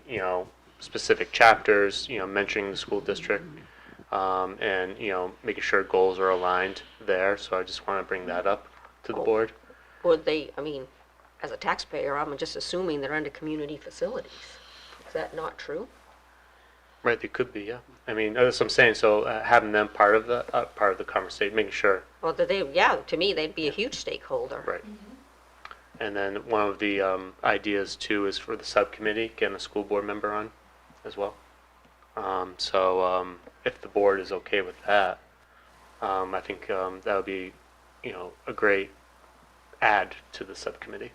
specific chapters, mentioning the school district, and, making sure goals are aligned there. So I just want to bring that up to the board. Or as a taxpayer, I'm just assuming they're under community facilities. Is that not true? Right, they could be, yeah. I mean, that's what I'm saying. So having them part of the conversation, making sure. Well, to me, they'd be a huge stakeholder. Right. And then one of the ideas too is for the subcommittee, getting a school board member on as well. So if the board is okay with that, I think that would be, a great add to the subcommittee,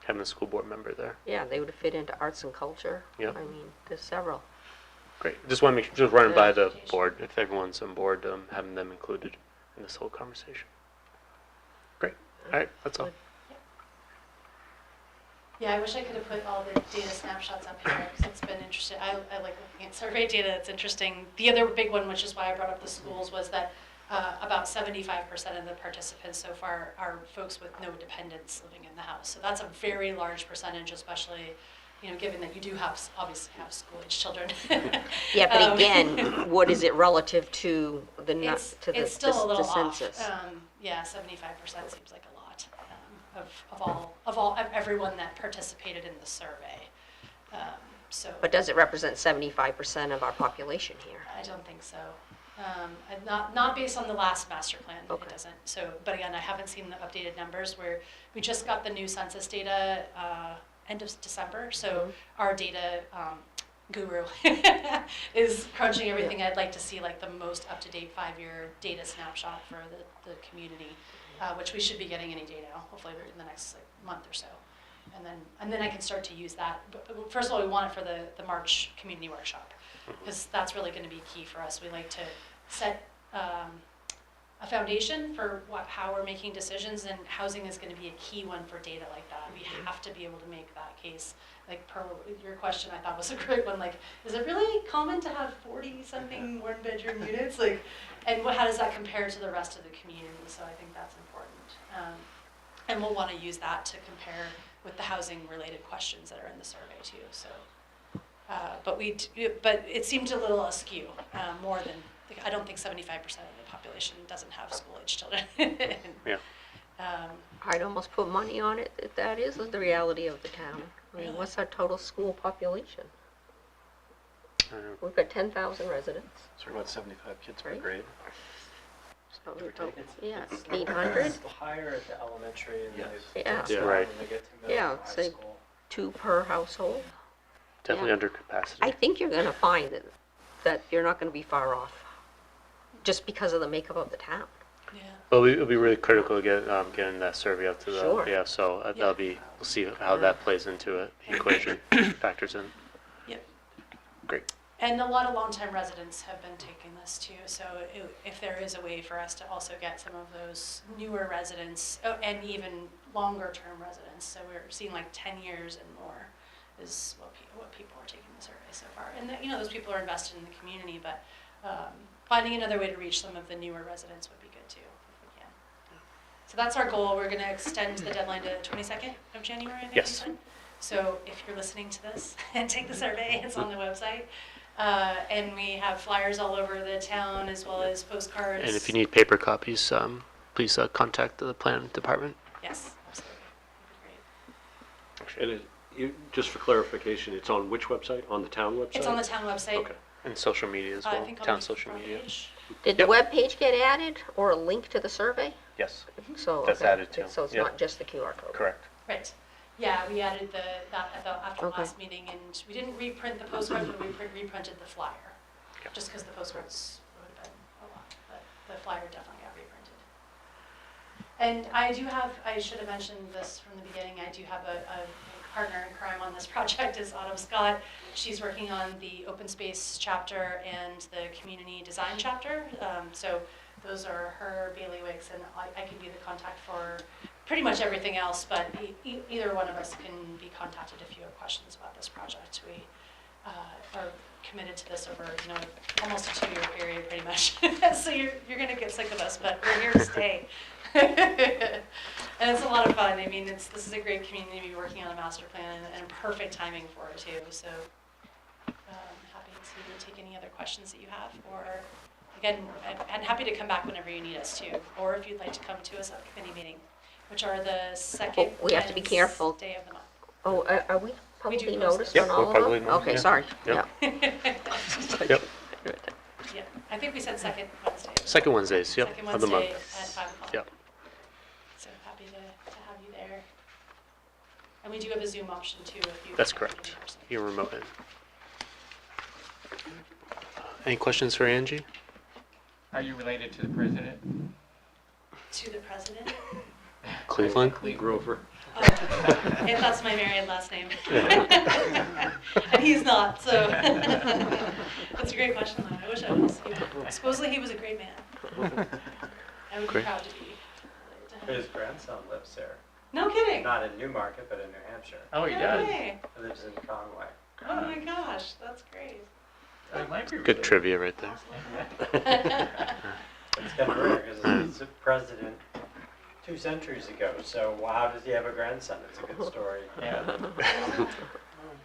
having a school board member there. Yeah, they would fit into arts and culture. Yeah. I mean, there's several. Great. Just want to just run it by the board, if everyone's on board, having them included in this whole conversation. Great. All right, that's all. Yeah, I wish I could have put all the data snapshots up here because it's been interesting. I like looking at survey data. It's interesting. The other big one, which is why I brought up the schools, was that about 75% of the participants so far are folks with no dependents living in the house. So that's a very large percentage, especially, given that you do obviously have school-age children. Yeah, but again, what is it relative to the It's still a little census? off. Yeah, 75% seems like a lot of everyone that participated in the survey. But does it represent 75% of our population here? I don't think so. Not based on the last master plan, Okay. It doesn't. So, but again, I haven't seen the updated numbers where we just got the new census data end of December. So our data guru is crunching everything. I'd like to see like the most up-to-date 5-year data snapshot for the community, which we should be getting any day now, hopefully in the next month or so. And then I can start to use that. But first of all, we want it for the March community workshop, because that's really going to be key for us. We like to set a foundation for how we're making decisions, and housing is going to be a key one for data like that. We have to be able to make that case. Like per your question, I thought was a great one. Like, is it really common to have 40-something one-bedroom units? And how does that compare to the rest of the community? So I think that's important. And we'll want to use that to compare with the housing-related questions that are in the survey too. So But it seemed a little askew, more than, I don't think 75% of the population doesn't have school-age children. Yeah. I'd almost put money on it that that is the reality of the town. I mean, Really? what's our total school population? I don't know. We've got 10,000 residents. So we're about 75 kids per Right. grade. So, Give or take. yeah, 800, It's higher at the elementary and Yes. the Yeah. Yeah. Right. when they get to middle Yeah, and high say- school. 2 per household. Definitely Yeah. under capacity. I think you're gonna find that you're not gonna be far off, just because of the makeup of the town. Yeah. But it'll be really critical to get getting that survey up to the Sure. yeah. So that'll be we'll see how that plays into it. The equation factors in. Yep. Great. And a lot of longtime residents have been taking this too, so if there is a way for us to also get some of those newer residents, and even longer-term residents, so we're seeing like 10 years and more is what people are taking the survey so far. And those people are invested in the community, but finding another way to reach some of the newer residents would be good too, if we can. So that's our goal. We're gonna extend the deadline to 22nd of January, I think you Yes. said. So if you're listening to this and take the survey, it's on the website. And we have flyers all over the town as well as postcards. And if you need paper copies, please contact the plan department. Yes, absolutely. That'd be great. And just for clarification, it's on which website? On the town website? It's on the town website. Okay. And social media as I well. think on Town the social front media. page. Did the Yep. web page get added, or a link to the survey? Yes. So, That's okay. added too. So it's Yep. not just the QR code? Correct. Right. Yeah, we added after Okay. last meeting, and we didn't reprint the postcard, but we reprinted the flyer. Yep. Just because the postcards would have been a lot, but the flyer definitely got reprinted. And I should have mentioned this from the beginning, I do have a partner in crime on this project is Autumn Scott. She's working on the open space chapter and the community design chapter. So those are her bailiwicks, and I can be the contact for pretty much everything else, but either one of us can be contacted if you have questions about this project. We are committed to this over, almost a 2-year period, pretty much. So you're gonna get sick of us, but we're here to stay. And it's a lot of fun. I mean, this is a great community to be working on a master plan, and perfect timing for it too. So happy to take any other questions that you have, or again, I'm happy to come back whenever you need us to, or if you'd like to come to a subcommittee meeting, which are the second we have to be careful. Wednesday of the month. Oh, are we publicly post noticed Yep, on we're all of them? publicly noticed, Okay, yeah. sorry. Yep. Yeah. Yep. Yeah, I think we said second Wednesday. Second Wednesdays. Yep. Second Of the Wednesday month. at 5 o'clock. Yep. So happy to have you there. And we do have a Zoom option too if you. That's can't make it correct. in person. You're remote in. Any questions for Angie? Are you related to the president? To the president. Cleveland? Grover. If that's my married last name. And he's not, so. That's a great question though. I wish I was. Supposedly he was a great man. I would be Great. proud to be related to His him. grandson lives there, No kidding. not in Newmarket, but in New Hampshire. Oh, he No does. way. He lives in Conway. Oh my gosh, that's great. Oh, he might be Good related. trivia right there. It's kind of rare because he's a president 2 centuries ago, so how does he have a grandson? It's a good story. Yeah.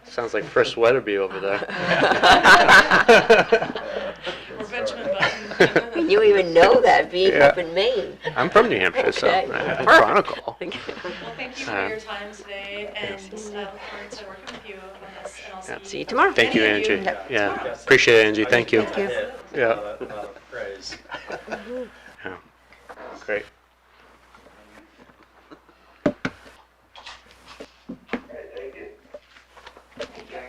Sounds like First Weatherby over there. Or Benjamin Button. You even know that, being Yeah. up in Maine. I'm from New Hampshire, so Okay. I can Perfect. chronicle. Well, thank you for your time today, and I look forward to working with you on this, and I'll see Yeah. you. See you tomorrow. Thank you, Any of Angie. Yeah, tomorrow. appreciate it, Angie. Thank you. Thank you. Yeah. A lot of praise. Yeah. Great. All right, thank you. Okay.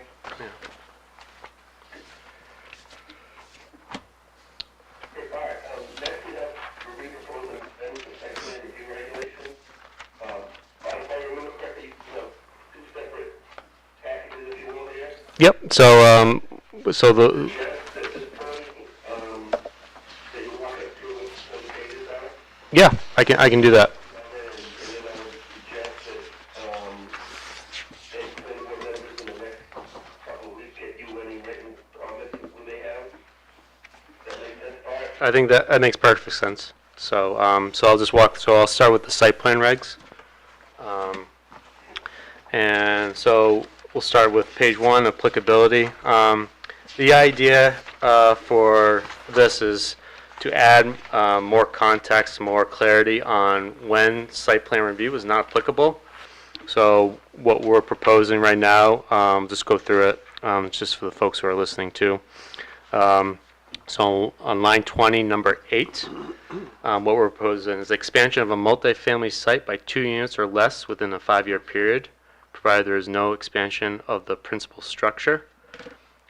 All right, next we have review proposal and extend the site plan review regulations. If I remember correctly, 2 separate packages if you want here. Yep. So the Yes, at this time, that you walk us through what some pages are. yeah, I can do that. And then I would suggest that, any planning board members in the next couple of weeks get you any written comments we may have. Does that make sense, Art? I think that makes perfect sense. So I'll just so I'll start with the site plan regs. And so we'll start with page 1, applicability. The idea for this is to add more context, more clarity on when site plan review is not applicable. So what we're proposing right now, just go through it, just for the folks who are listening too. So on line 20, number 8, what we're proposing is expansion of a multifamily site by 2 units or less within a 5-year period, provided there is no expansion of the principal structure.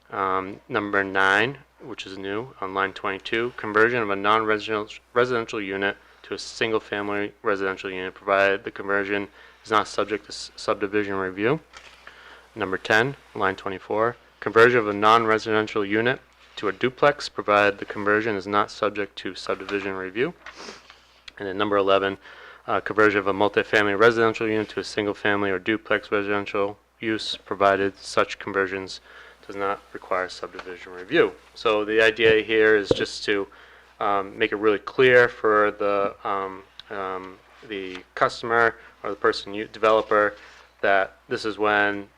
Number 9, which is new, on line 22, conversion of a non-residential unit to a single-family residential unit, provided the conversion is not subject to subdivision review. Number 10, line 24, conversion of a non-residential unit to a duplex, provided the conversion is not subject to subdivision review. And then number 11, conversion of a multifamily residential unit to a single-family or duplex residential use, provided such conversions does not require subdivision review. So the idea here is just to make it really clear for the customer or the person, developer, that this is when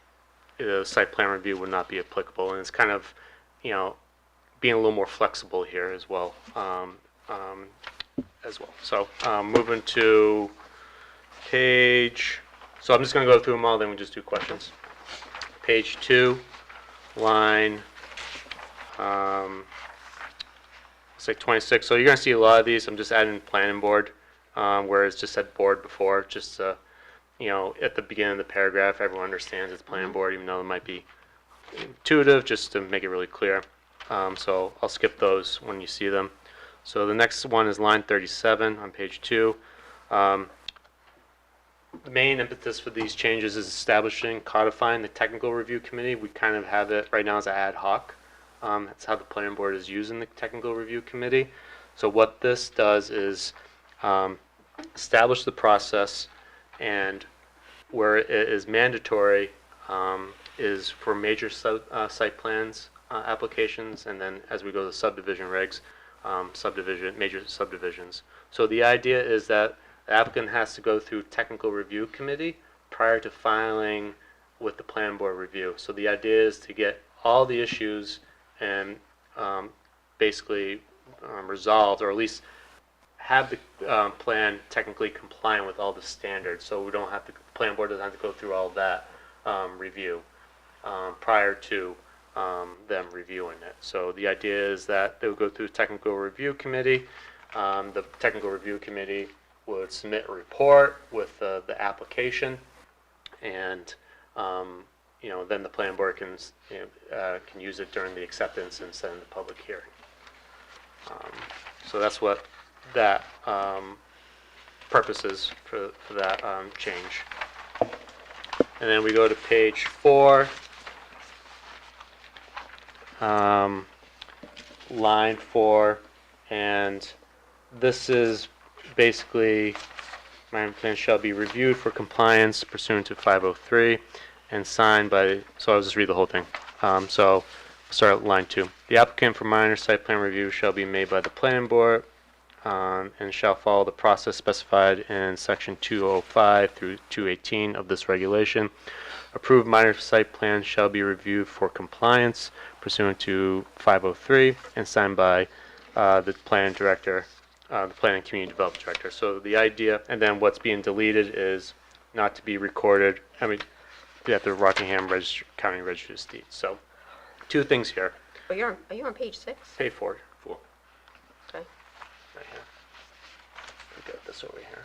the site plan review would not be applicable, and it's kind of, being a little more flexible here as well. So moving to page. So I'm just going to go through them all, then we just do questions. Page 2, line. It's like 26. So you're going to see a lot of these. I'm just adding planning board, where it's just said board before, just at the beginning of the paragraph, everyone understands it's planning board, even though it might be intuitive, just to make it really clear. So I'll skip those when you see them. So the next one is line 37 on page 2. The main impetus for these changes is establishing, codifying the technical review committee. We kind of have it right now as an ad hoc. That's how the planning board is using the technical review committee. So what this does is establish the process, and where it is mandatory is for major site plans applications, and then as we go to subdivision regs, major subdivisions. So the idea is that the applicant has to go through technical review committee prior to filing with the planning board review. So the idea is to get all the issues and basically resolved, or at least have the plan technically compliant with all the standards. So we don't have to, the planning board doesn't have to go through all of that review prior to them reviewing it. So the idea is that they would go through technical review committee. The technical review committee would submit a report with the application, and then the planning board can use it during the acceptance and send the public hearing. So that's what that purpose is for that change. And then we go to page 4. Line 4, and this is basically, minor plan shall be reviewed for compliance pursuant to 503 and signed by, so I'll just read the whole thing. So we'll start at line 2. The applicant for minor site plan review shall be made by the planning board and shall follow the process specified in section 205 through 218 of this regulation. Approved minor site plan shall be reviewed for compliance pursuant to 503 and signed by the planning director, the planning community development director. So the idea, and then what's being deleted is not to be recorded, at the Rockingham County Registry of Deeds. So 2 things here. Are you on page 6? Page 4. Okay. Right here. We got this over here.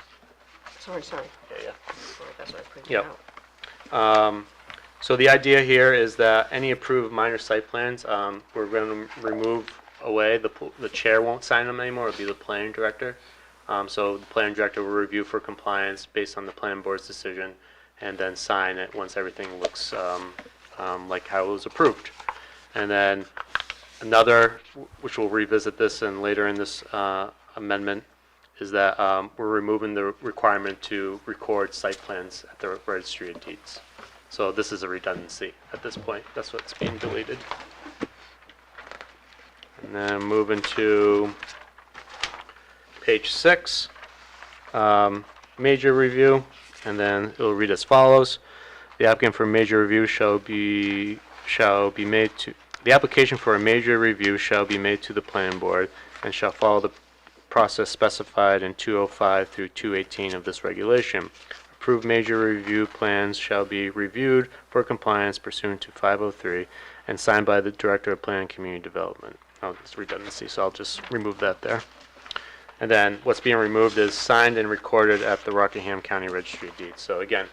Sorry. Yeah. Sorry, that's what I printed Yep. out. So the idea here is that any approved minor site plans, we're going to remove away, the chair won't sign them anymore, it'll be the planning director. So the planning director will review for compliance based on the planning board's decision, and then sign it once everything looks like how it was approved. And then another, which we'll revisit this and later in this amendment, is that we're removing the requirement to record site plans at the registry of deeds. So this is a redundancy at this point. That's what's being deleted. And then moving to page 6, major review, and then it'll read as follows. The applicant for a major review shall be made to, the application for a major review shall be made to the planning board and shall follow the process specified in 205 through 218 of this regulation. Approved major review plans shall be reviewed for compliance pursuant to 503 and signed by the Director of Planning and Community Development. Oh, it's redundancy, so I'll just remove that there. And then what's being removed is signed and recorded at the Rockingham County Registry of Deeds. So again,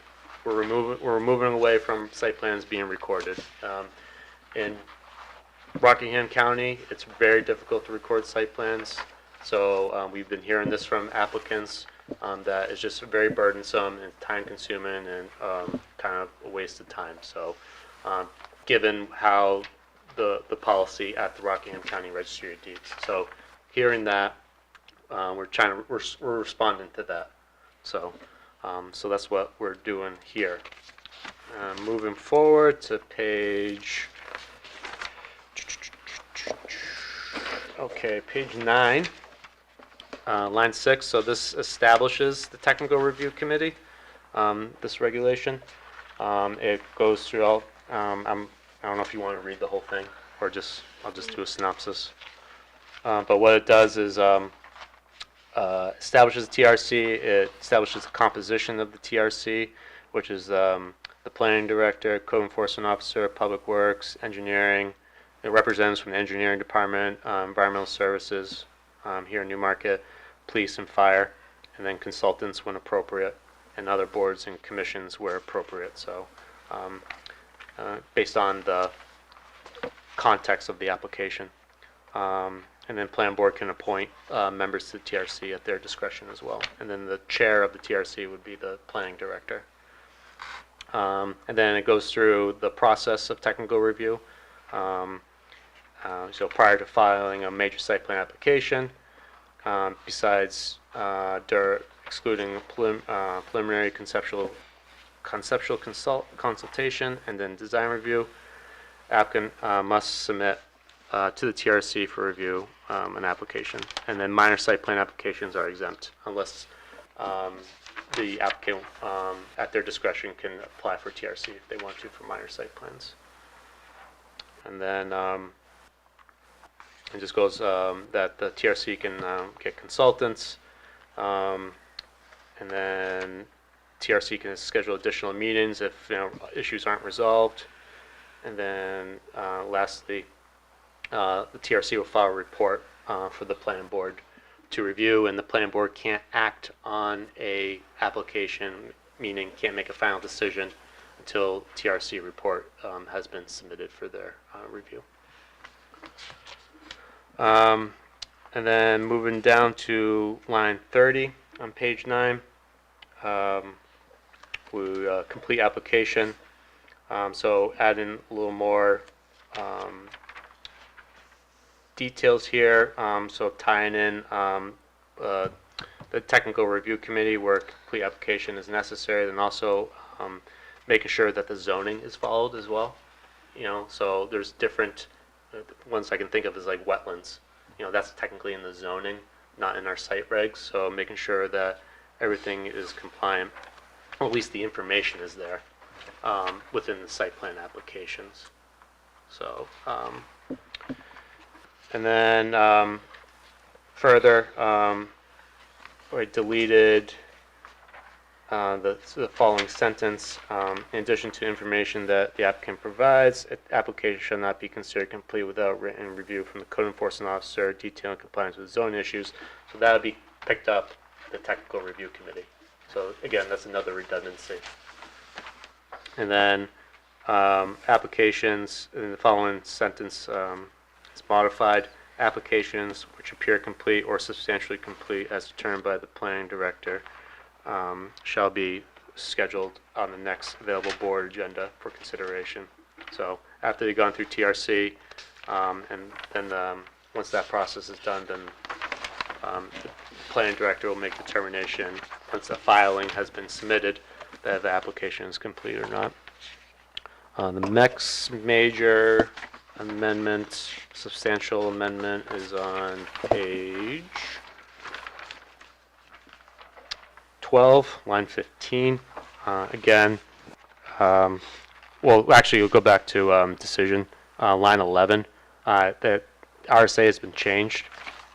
we're moving away from site plans being recorded. In Rockingham County, it's very difficult to record site plans. So we've been hearing this from applicants that it's just very burdensome and time consuming and kind of a waste of time. So given how the policy at the Rockingham County Registry of Deeds. So hearing that, we're responding to that. So so that's what we're doing here. Moving forward to page 9, line 6. So this establishes the technical review committee. This regulation, it goes through all. I don't know if you want to read the whole thing or I'll just do a synopsis. But what it does is establishes the TRC. It establishes the composition of the TRC, which is the planning director, code enforcement officer, public works, engineering. It represents from the engineering department, environmental services here in Newmarket, police and fire, and then consultants when appropriate, and other boards and commissions where appropriate. So based on the context of the application. And then plan board can appoint members to the TRC at their discretion as well. And then the chair of the TRC would be the planning director. And then it goes through the process of technical review. So prior to filing a major site plan application, besides excluding preliminary conceptual consultation and then design review, applicant must submit to the TRC for review an application. And then minor site plan applications are exempt unless the applicant at their discretion can apply for TRC if they want to for minor site plans. And then it just goes that the TRC can get consultants, and then TRC can schedule additional meetings if issues aren't resolved. And then lastly, the TRC will file a report for the planning board to review, and the planning board can't act on a application, meaning can't make a final decision until TRC report has been submitted for their review. And then moving down to line 30 on page 9, we complete application. So add in a little more details here. So tying in the technical review committee where complete application is necessary, then also making sure that the zoning is followed as well. So there's different ones I can think of as like wetlands. That's technically in the zoning, not in our site regs. So making sure that everything is compliant, or at least the information is there within the site plan applications. So, and then further, I deleted the following sentence. In addition to information that the applicant provides, application shall not be considered complete without written review from the code enforcement officer detailing compliance with zoning issues. So that would be picked up the technical review committee. So again, that's another redundancy. And then applications, in the following sentence is modified. Applications which appear complete or substantially complete as determined by the planning director shall be scheduled on the next available board agenda for consideration. So after they've gone through TRC, and then once that process is done, then the planning director will make determination once the filing has been submitted that the application is complete or not. The next major amendment, substantial amendment, is on page 12, line 15. Again, Well, actually, we'll go back to decision, line 11. The RSA has been changed.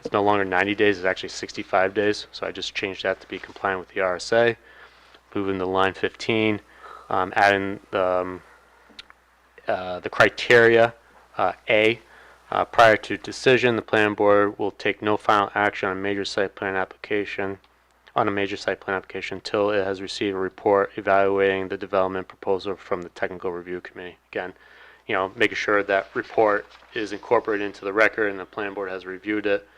It's no longer 90 days, it's actually 65 days. So I just changed that to be compliant with the RSA. Moving to line 15, adding the criteria, A. Prior to decision, the planning board will take no final action on a major site plan application until it has received a report evaluating the development proposal from the technical review committee. Again, making sure that report is incorporated into the record and the planning board has reviewed it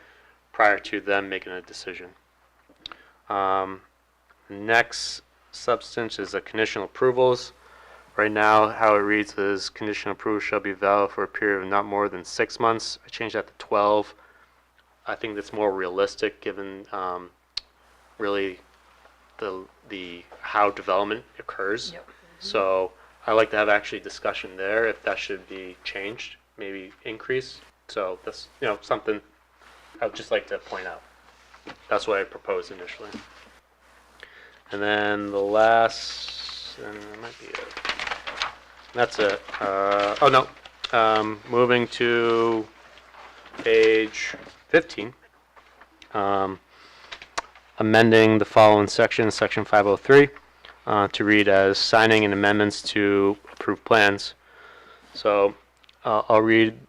prior to them making a decision. Next substance is the conditional approvals. Right now, how it reads is conditional approval shall be valid for a period of not more than 6 months. I changed that to 12. I think that's more realistic given really the how development occurs. Yep. So I like to have actually discussion there if that should be changed, maybe increase. So that's something I would just like to point out. That's what I proposed initially. And then the last, and that might be it. That's it. Moving to page 15. Amending the following section, section 503, to read as signing and amendments to approved plans. So I'll read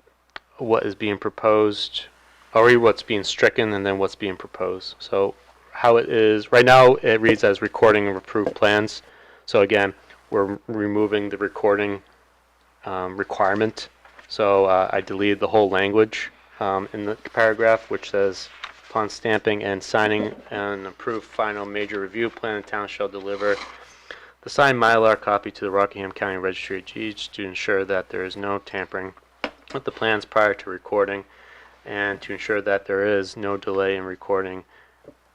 what is being proposed. I'll read what's being stricken and then what's being proposed. So how it is, right now it reads as recording of approved plans. So again, we're removing the recording requirement. So I deleted the whole language in the paragraph, which says, upon stamping and signing an approved final major review plan, the town shall deliver the signed Mylar copy to the Rockingham County Registry of Deeds to ensure that there is no tampering with the plans prior to recording, and to ensure that there is no delay in recording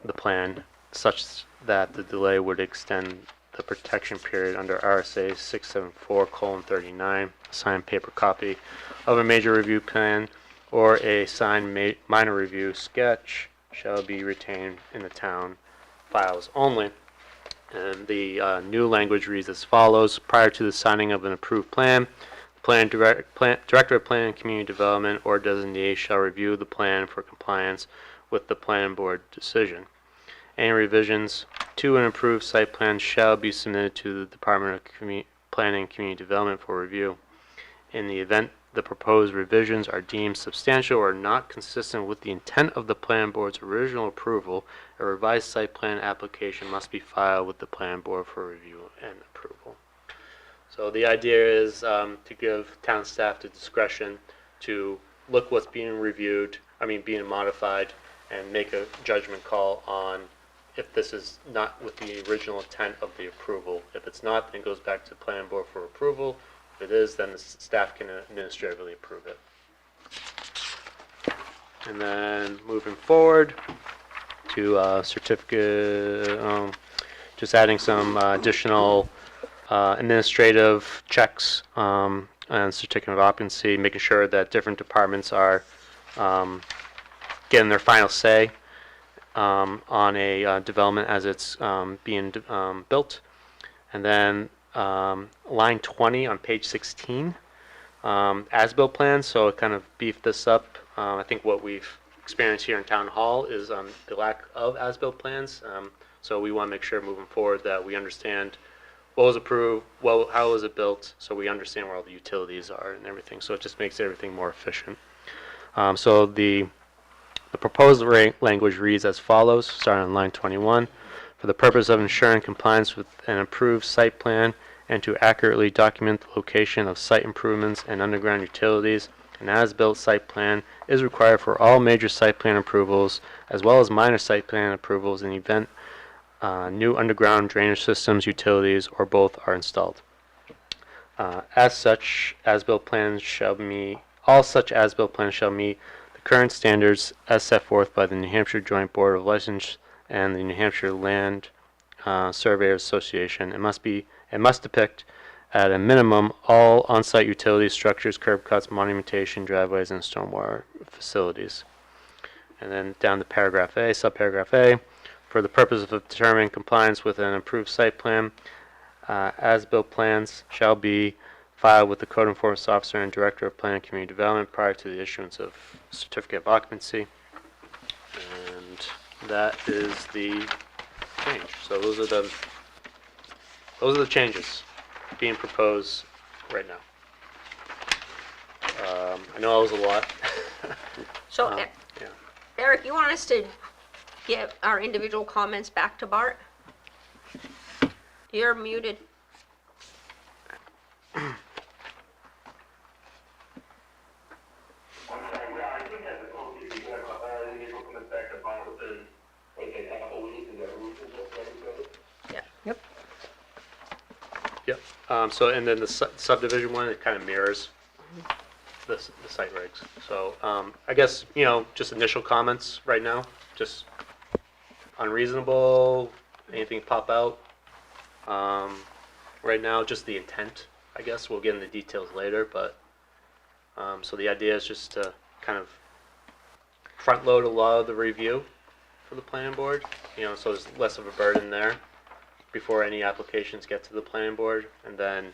the plan such that the delay would extend the protection period under RSA 674:39, signed paper copy of a major review plan or a signed minor review sketch shall be retained in the town files only. And the new language reads as follows. Prior to the signing of an approved plan, Director of Planning and Community Development or designee shall review the plan for compliance with the planning board decision. Any revisions to an approved site plan shall be submitted to the Department of Planning and Community Development for review. In the event the proposed revisions are deemed substantial or not consistent with the intent of the planning board's original approval, a revised site plan application must be filed with the planning board for review and approval. So the idea is to give town staff the discretion to look what's being being modified, and make a judgment call on if this is not with the original intent of the approval. If it's not, then it goes back to the planning board for approval. If it is, then the staff can administratively approve it. And then moving forward to certificate, just adding some additional administrative checks and certificate of occupancy, making sure that different departments are getting their final say on a development as it's being built. And then line 20 on page 16, as-built plans, so it kind of beefed this up. I think what we've experienced here in Town Hall is the lack of as-built plans. So we want to make sure moving forward that we understand what was approved, how was it built, so we understand where all the utilities are and everything. So it just makes everything more efficient. So the proposed language reads as follows, starting on line 21. For the purpose of ensuring compliance with an approved site plan and to accurately document the location of site improvements and underground utilities, an as-built site plan is required for all major site plan approvals as well as minor site plan approvals in the event new underground drainage systems, utilities, or both are installed. As such, as-built plans shall meet the current standards as set forth by the New Hampshire Joint Board of License and the New Hampshire Land Surveyors Association. It must depict at a minimum all on-site utility structures, curb cuts, monumentation, driveways, and stormwater facilities. And then down to paragraph A, subparagraph A. For the purpose of determining compliance with an approved site plan, As-built plans shall be filed with the code enforcement officer and director of planning and community development prior to the issuance of certificate of occupancy. And that is the change. So those are the changes being proposed right now. I know that was a lot. So, Yeah. Eric, you want us to get our individual comments back to Bart? You're muted. I'm sorry, yeah, I think that's a cool thing, you have, initial comments back to bottom with the, like, a couple weeks and that roof and stuff, Yeah. Yep. So, and then the subdivision one, it kind of mirrors the site regs. So, I guess, just initial comments right now, just unreasonable, anything pop out? Right now, just the intent, I guess. We'll get into the details later, but, so the idea is just to kind of front load a lot of the review for the planning board, so there's less of a burden there before any applications get to the planning board, and then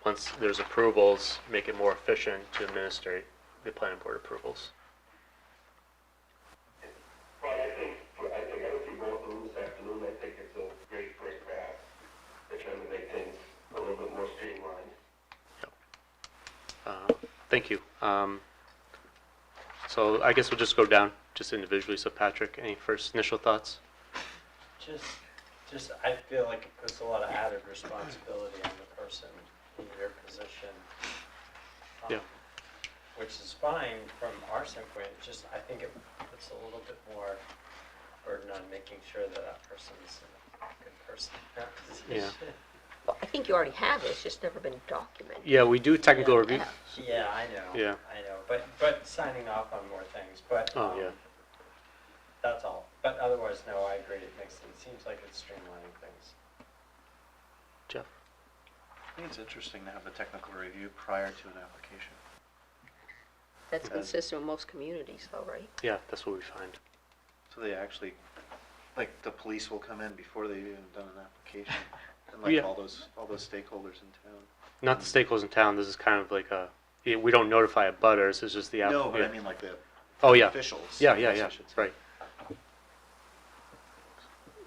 once there's approvals, make it more efficient to administer the planning board approvals. Well, I think I would see both of them this afternoon, I think it's a great first pass. They're trying to make things a little bit more streamlined. Thank you. So I guess we'll just go down just individually. So Patrick, any first initial thoughts? Just, I feel like it puts a lot of added responsibility on the person in your position. Yeah. Which is fine from our standpoint, it's just, I think it puts a little bit more burden on making sure that that person's a good person in that position. Well, I think you already have it, it's just never been documented. Yeah, we do technical Yeah. review. Yeah, I know. Yeah. I know, but signing off on more things, but. Oh, yeah. That's all. But otherwise, no, I agree. It seems like it's streamlining things. Jeff? I think it's interesting to have a technical review prior to an application. That's consistent with most communities though, right? Yeah, that's what we find. So they actually, like, the police will come in before they've even done an application, and like Yeah. all those stakeholders in town. Not the stakeholders in town. This is kind of like we don't notify a butters. It's just the No, but yeah. I mean like the Oh, yeah. officials. Yeah, I guess I should say. right.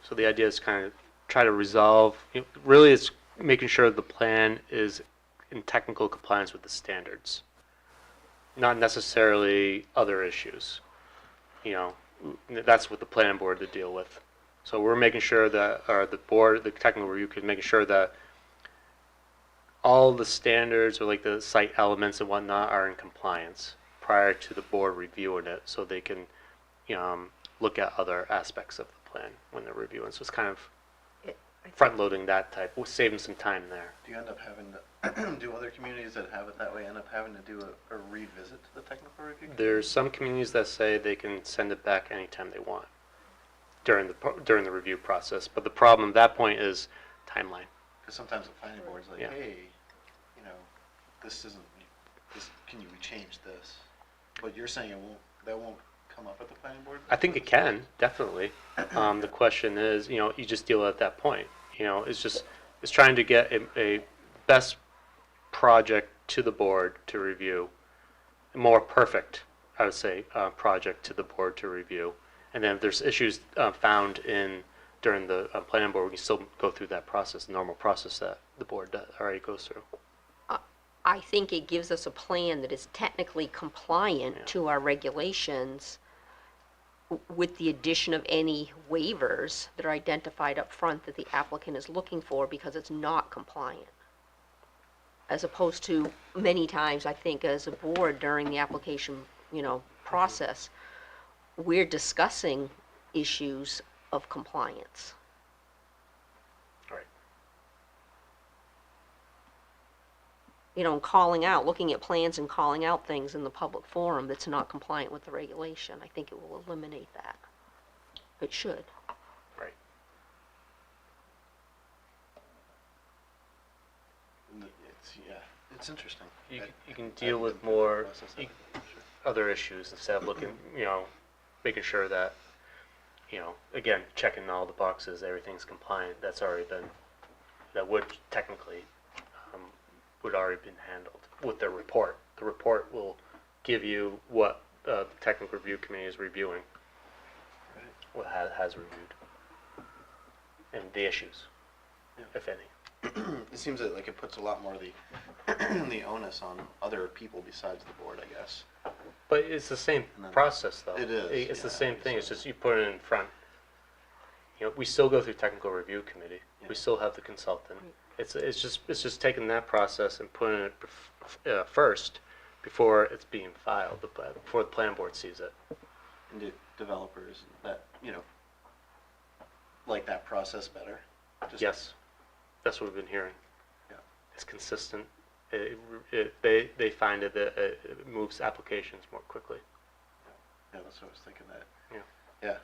So the idea is kind of try to resolve, really it's making sure the plan is in technical compliance with the standards. Not necessarily other issues. That's what the planning board to deal with. So we're making sure that, or the board, the technical review is making sure that all the standards or like the site elements and whatnot are in compliance prior to the board reviewing it, so they can look at other aspects of the plan when they're reviewing. So it's kind of front loading that type, saving some time there. Do you end up having to, do other communities that have it that way end up having to do a revisit to the technical review? There's some communities that say they can send it back anytime they want during the review process, but the problem at that point is timeline. Because sometimes the planning board's like, Yeah. hey, can you change this? But you're saying that won't come up at the planning board? I think it can, definitely. The question is, you just deal at that point. It's trying to get a best project to the board to review, a more perfect, I would say, project to the board to review. And then if there's issues found during the planning board, we can still go through that process, the normal process that the board already goes through. I think it gives us a plan that is technically compliant to our regulations with the addition of any waivers that are identified up front that the applicant is looking for because it's not compliant. As opposed to many times, I think, as a board during the application, process, we're discussing issues of compliance. And calling out, looking at plans and calling out things in the public forum that's not compliant with the regulation. I think it will eliminate that. It should. Right. It's interesting. You I can deal haven't with been through the more process of it, for sure. other issues instead of looking, making sure that, again, checking all the boxes, everything's compliant. That's already been that would technically, would already been handled with their report. The report will give you what the technical review committee is reviewing, what has reviewed, and the issues, Yeah. if any. It seems that like it puts a lot more of the the onus on other people besides the board, I guess. But it's the same And then- process, though. It is, It's the yeah, same I thing, it's guess so. just you put it in front. You know, we still go through technical review committee. Yeah. We still have the consultant. It's just taking that process and putting it first before it's being filed, before the planning board sees it. And do developers that, like that process better? Just- Yes, that's what we've been hearing. Yeah. It's consistent. They find it that it moves applications more quickly. Yeah, that's what I was thinking that. Yeah. Yeah,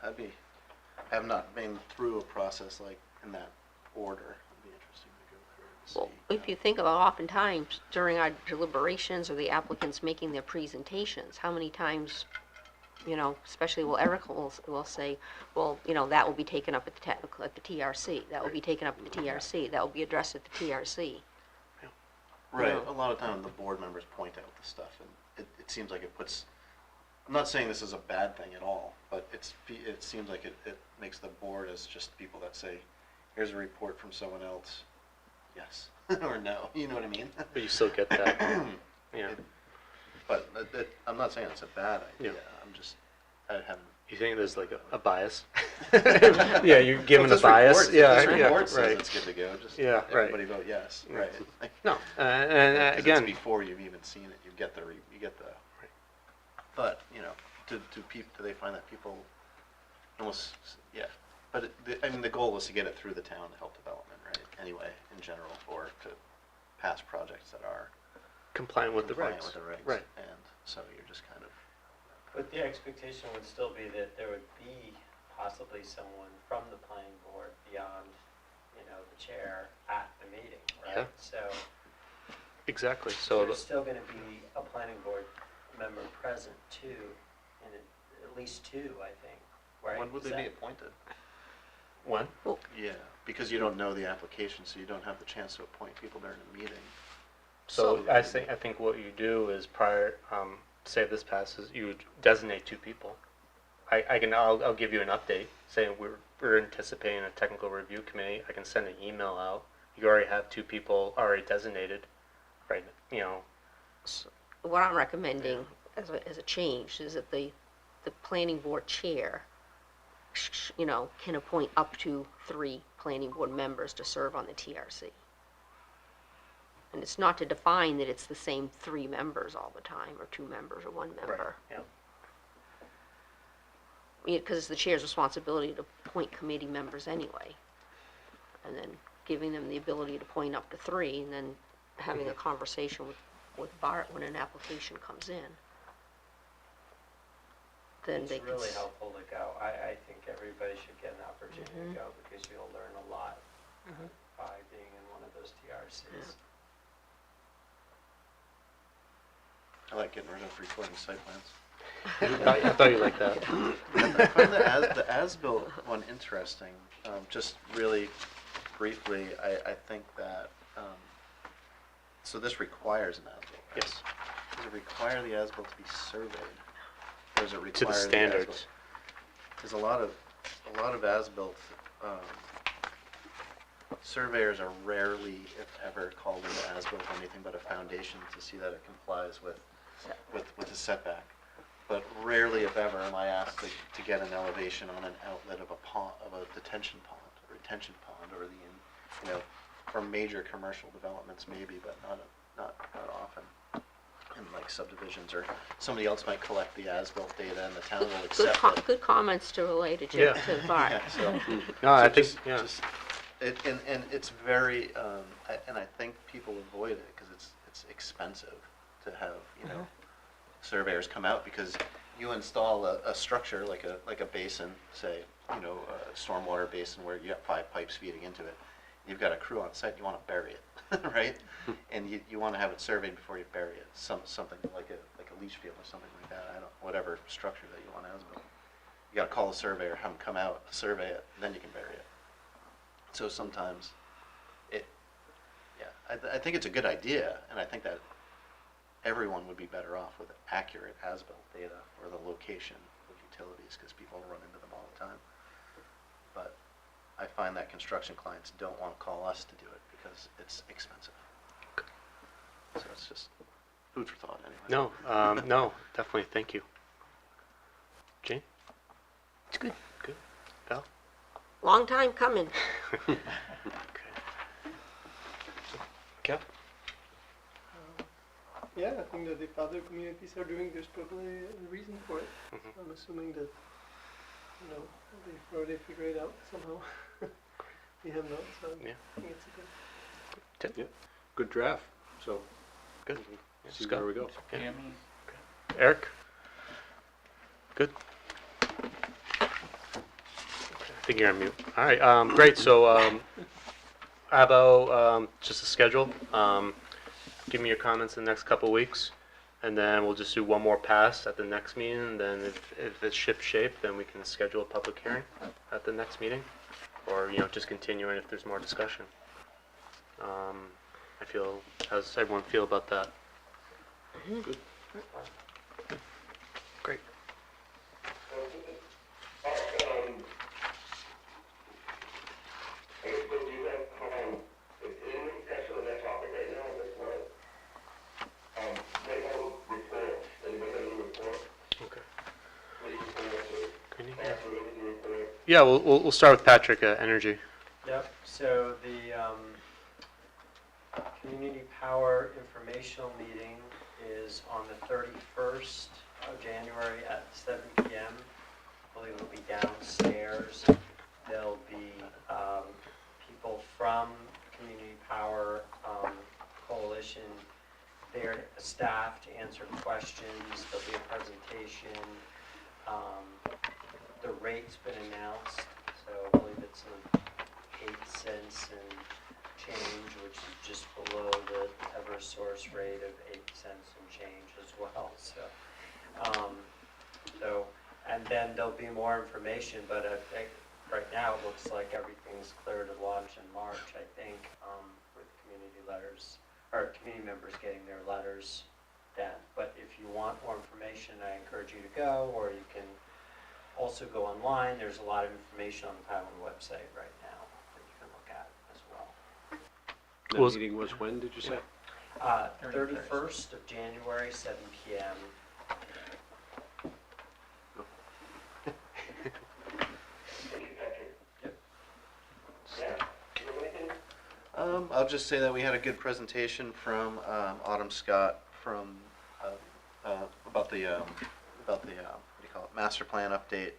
I have not been through a process like in that order. It'd be interesting to go through and see. Well, if you think about oftentimes during our deliberations or the applicants making their presentations, how many times, especially, Eric will say, well, that will be taken up at the TRC, that will be taken up at the TRC, that will be addressed at the TRC. Right, Yeah. a lot of times the board members point out the stuff, and it seems like it puts, I'm not saying this is a bad thing at all, but it seems like it makes the board as just people that say, here's a report from someone else, yes, or no, you know what I mean? But you still get that. Yeah. But I'm not saying it's a bad idea, Yeah. I haven't. You think there's like a bias? Yeah, you're given Well, a bias. If Yeah, this yeah, report says right. it's good to go, just Yeah, right. everybody vote yes, right? No, and 'Cause it's again, before you've even seen it, you get the. But do they find that people almost But the goal is to get it through the town to help development, right? Anyway, in general, or to pass projects that are compliant with the compliant regs. with the regs, Right. and so you're just kind of. But the expectation would still be that there would be possibly someone from the planning board beyond, the chair at the meeting, right? Yeah. So Exactly. So there's still gonna be a planning board member present too, and at least two, I think, right? When would Is they be that- appointed? when? Yeah, because you don't know the application, so you don't have the chance to appoint people during a meeting. So I think what you do is say this passes, you would designate two people. I'll give you an update saying we're anticipating a technical review committee. I can send an email out. You already have two people already designated, right? What I'm recommending as a change is that the planning board chair, can appoint up to 3 planning board members to serve on the TRC. And it's not to define that it's the same 3 members all the time, or 2 members, or 1 member. Yeah. Because it's the chair's responsibility to appoint committee members anyway. And then giving them the ability to appoint up to 3, and then having a conversation with Bart when an application comes in. Then they It's can. really helpful to go. I think everybody should get an opportunity Mhm. to go because you'll learn a lot Mhm. by being in one of those TRCs. I like getting rid of recording site plans. I thought you liked that. I find the as-built one interesting. Just really briefly, I think that, so this requires an as-built, right? Yes. Does it require the as-built to be surveyed? Or does it require To the as-built? standards. There's a lot of as-built, surveyors are rarely, if ever, called into as-built anything but a foundation to see that it complies with the setback. But rarely, if ever, am I asked to get an elevation on an outlet of a pond, of a detention pond, or retention pond, or for major commercial developments maybe, but not often. In like subdivisions, or somebody else might collect the as-built data and the town will accept it. Good comments to relay to Yeah. to Bart. Yeah, so. No, I think, just- yeah. just- And it's very, and I think people avoid it because it's expensive to have, surveyors come out, because you install a structure like a basin, say, a stormwater basin where you have 5 pipes feeding into it. You've got a crew on site, you want to bury it, right? And you want to have it surveyed before you bury it, something like a leach field or something like that, whatever structure that you want as built. You got to call a surveyor, have them come out, survey it, and then you can bury it. So sometimes I think it's a good idea, and I think that everyone would be better off with accurate as-built data or the location of utilities, because people run into them all the time. But I find that construction clients don't want to call us to do it because it's expensive. So it's just food for thought anyway. No, no, definitely, thank you. Jane? It's good. Good. Val? Long time coming. Okay. Kev? Yeah, I think that if other communities are doing, there's probably a reason for it. Mhm. I'm assuming that, they've already figured it out somehow. We have not, so Yeah. I think it's a good. Tim? Yeah, good draft, so Good. Yeah, see Scott? where we go. Yeah. Yeah, I mean, Eric? Good. I think you're on mute. All right, great. So, how about just a schedule? Give me your comments in the next couple weeks, and then we'll just do one more pass at the next meeting. And then, if it's ship shape, then we can schedule a public hearing at the next meeting, or just continue it if there's more discussion. How does everyone feel about that? Good. Great. Okay. Yeah, we'll start with Patrick at Energy. Yep, so the Community Power Informational Meeting is on the 31st of January at 7 p.m. I believe it'll be downstairs. There'll be people from Community Power Coalition there, staff to answer questions. There'll be a presentation. The rate's been announced, so I believe it's 8 cents and change, which is just below the Eversource rate of 8 cents and change as well. And then there'll be more information, but I think right now it looks like everything's clear to launch in March, I think, with community letters, or community members getting their letters then. But if you want more information, I encourage you to go, or you can also go online. There's a lot of information on the Powell website right now that you can look at as well. That Was- meeting was when, did you say? 31st of January, 7 p.m. I'll just say that we had a good presentation from Autumn Scott from about the what do you call it, master plan update.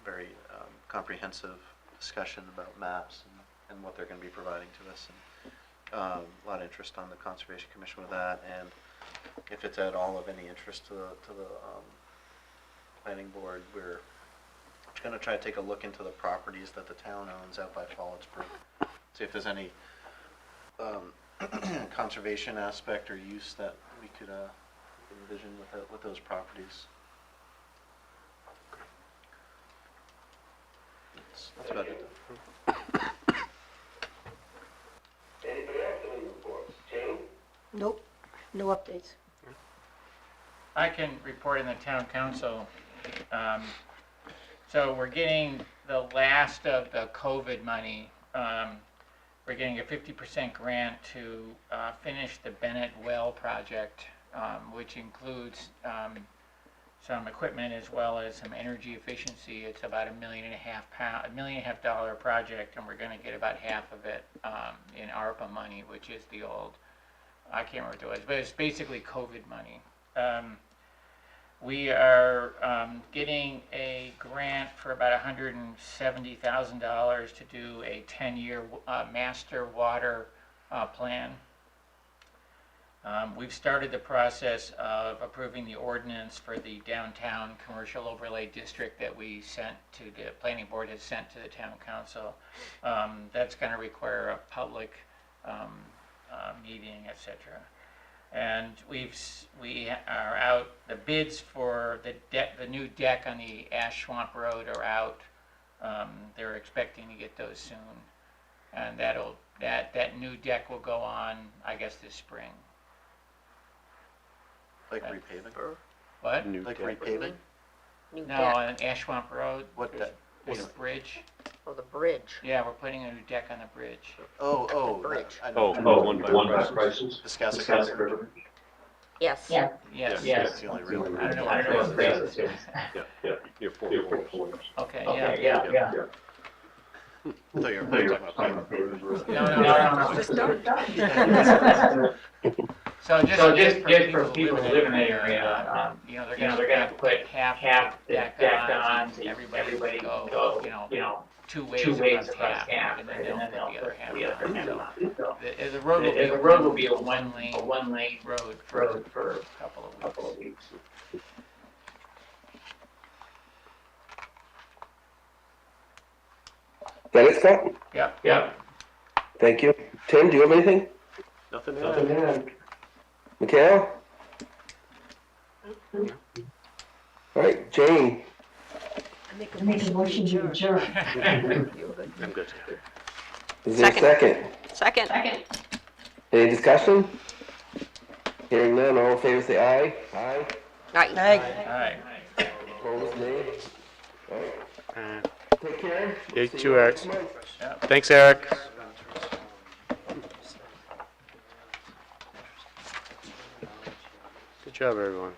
Very comprehensive discussion about maps and what they're going to be providing to us. And a lot of interest on the Conservation Commission with that, and if it's at all of any interest to the planning board, we're going to try to take a look into the properties that the town owns out by Falletsburg. See if there's any conservation aspect or use that we could envision with those properties. That's about it. Anybody else have any reports? Jane? Nope, no updates. I can report in the town council. So we're getting the last of the COVID money. We're getting a 50% grant to finish the Bennett Well project, which includes some equipment as well as some energy efficiency. It's about $1.5 million project, and we're going to get about half of it in ARPA money, which is the old, I can't remember what it was, but it's basically COVID money. We are getting a grant for about $170,000 to do a 10-year master water plan. We've started the process of approving the ordinance for the downtown commercial overlay district that we sent to the planning board, has sent to the town council. That's going to require a public meeting, etc. And we are out. The bids for the new deck on the Ash Swamp Road are out. They're expecting to get those soon. And that new deck will go on, I guess, this spring. Like repaving? What? New Like deck. repaving? New No, deck, on Ashwamp Road. What there's- deck? There's a What- bridge. or the bridge. Yeah, we're putting a new deck on the bridge. Oh, bridge. I Oh, know. the one by Price's. Piscasset River. Yes. Yes. That's the only real. I don't know what Price's is. Yeah, your four corners. Okay, Okay, yeah. I thought you were talking about paving. No. Just start. So just for people who live in that area, they're gonna put half the deck on, so everybody can go, two ways across half, and then they'll put the other half on. So the road will be a one-lane road for a couple of weeks. That it, Scott? Yeah. Thank you. Tim, do you have anything? Nothing else. Mikhail? All right, Jane? I make a motion to adjourn. I'm good. Is there a second? Second. Any discussion? Hearing none, all in favor say aye. Aye. Aye. All right. Opposed, nay. All right. Take care. You See too, you Eric. next month. Thanks, Eric. Good job, everyone.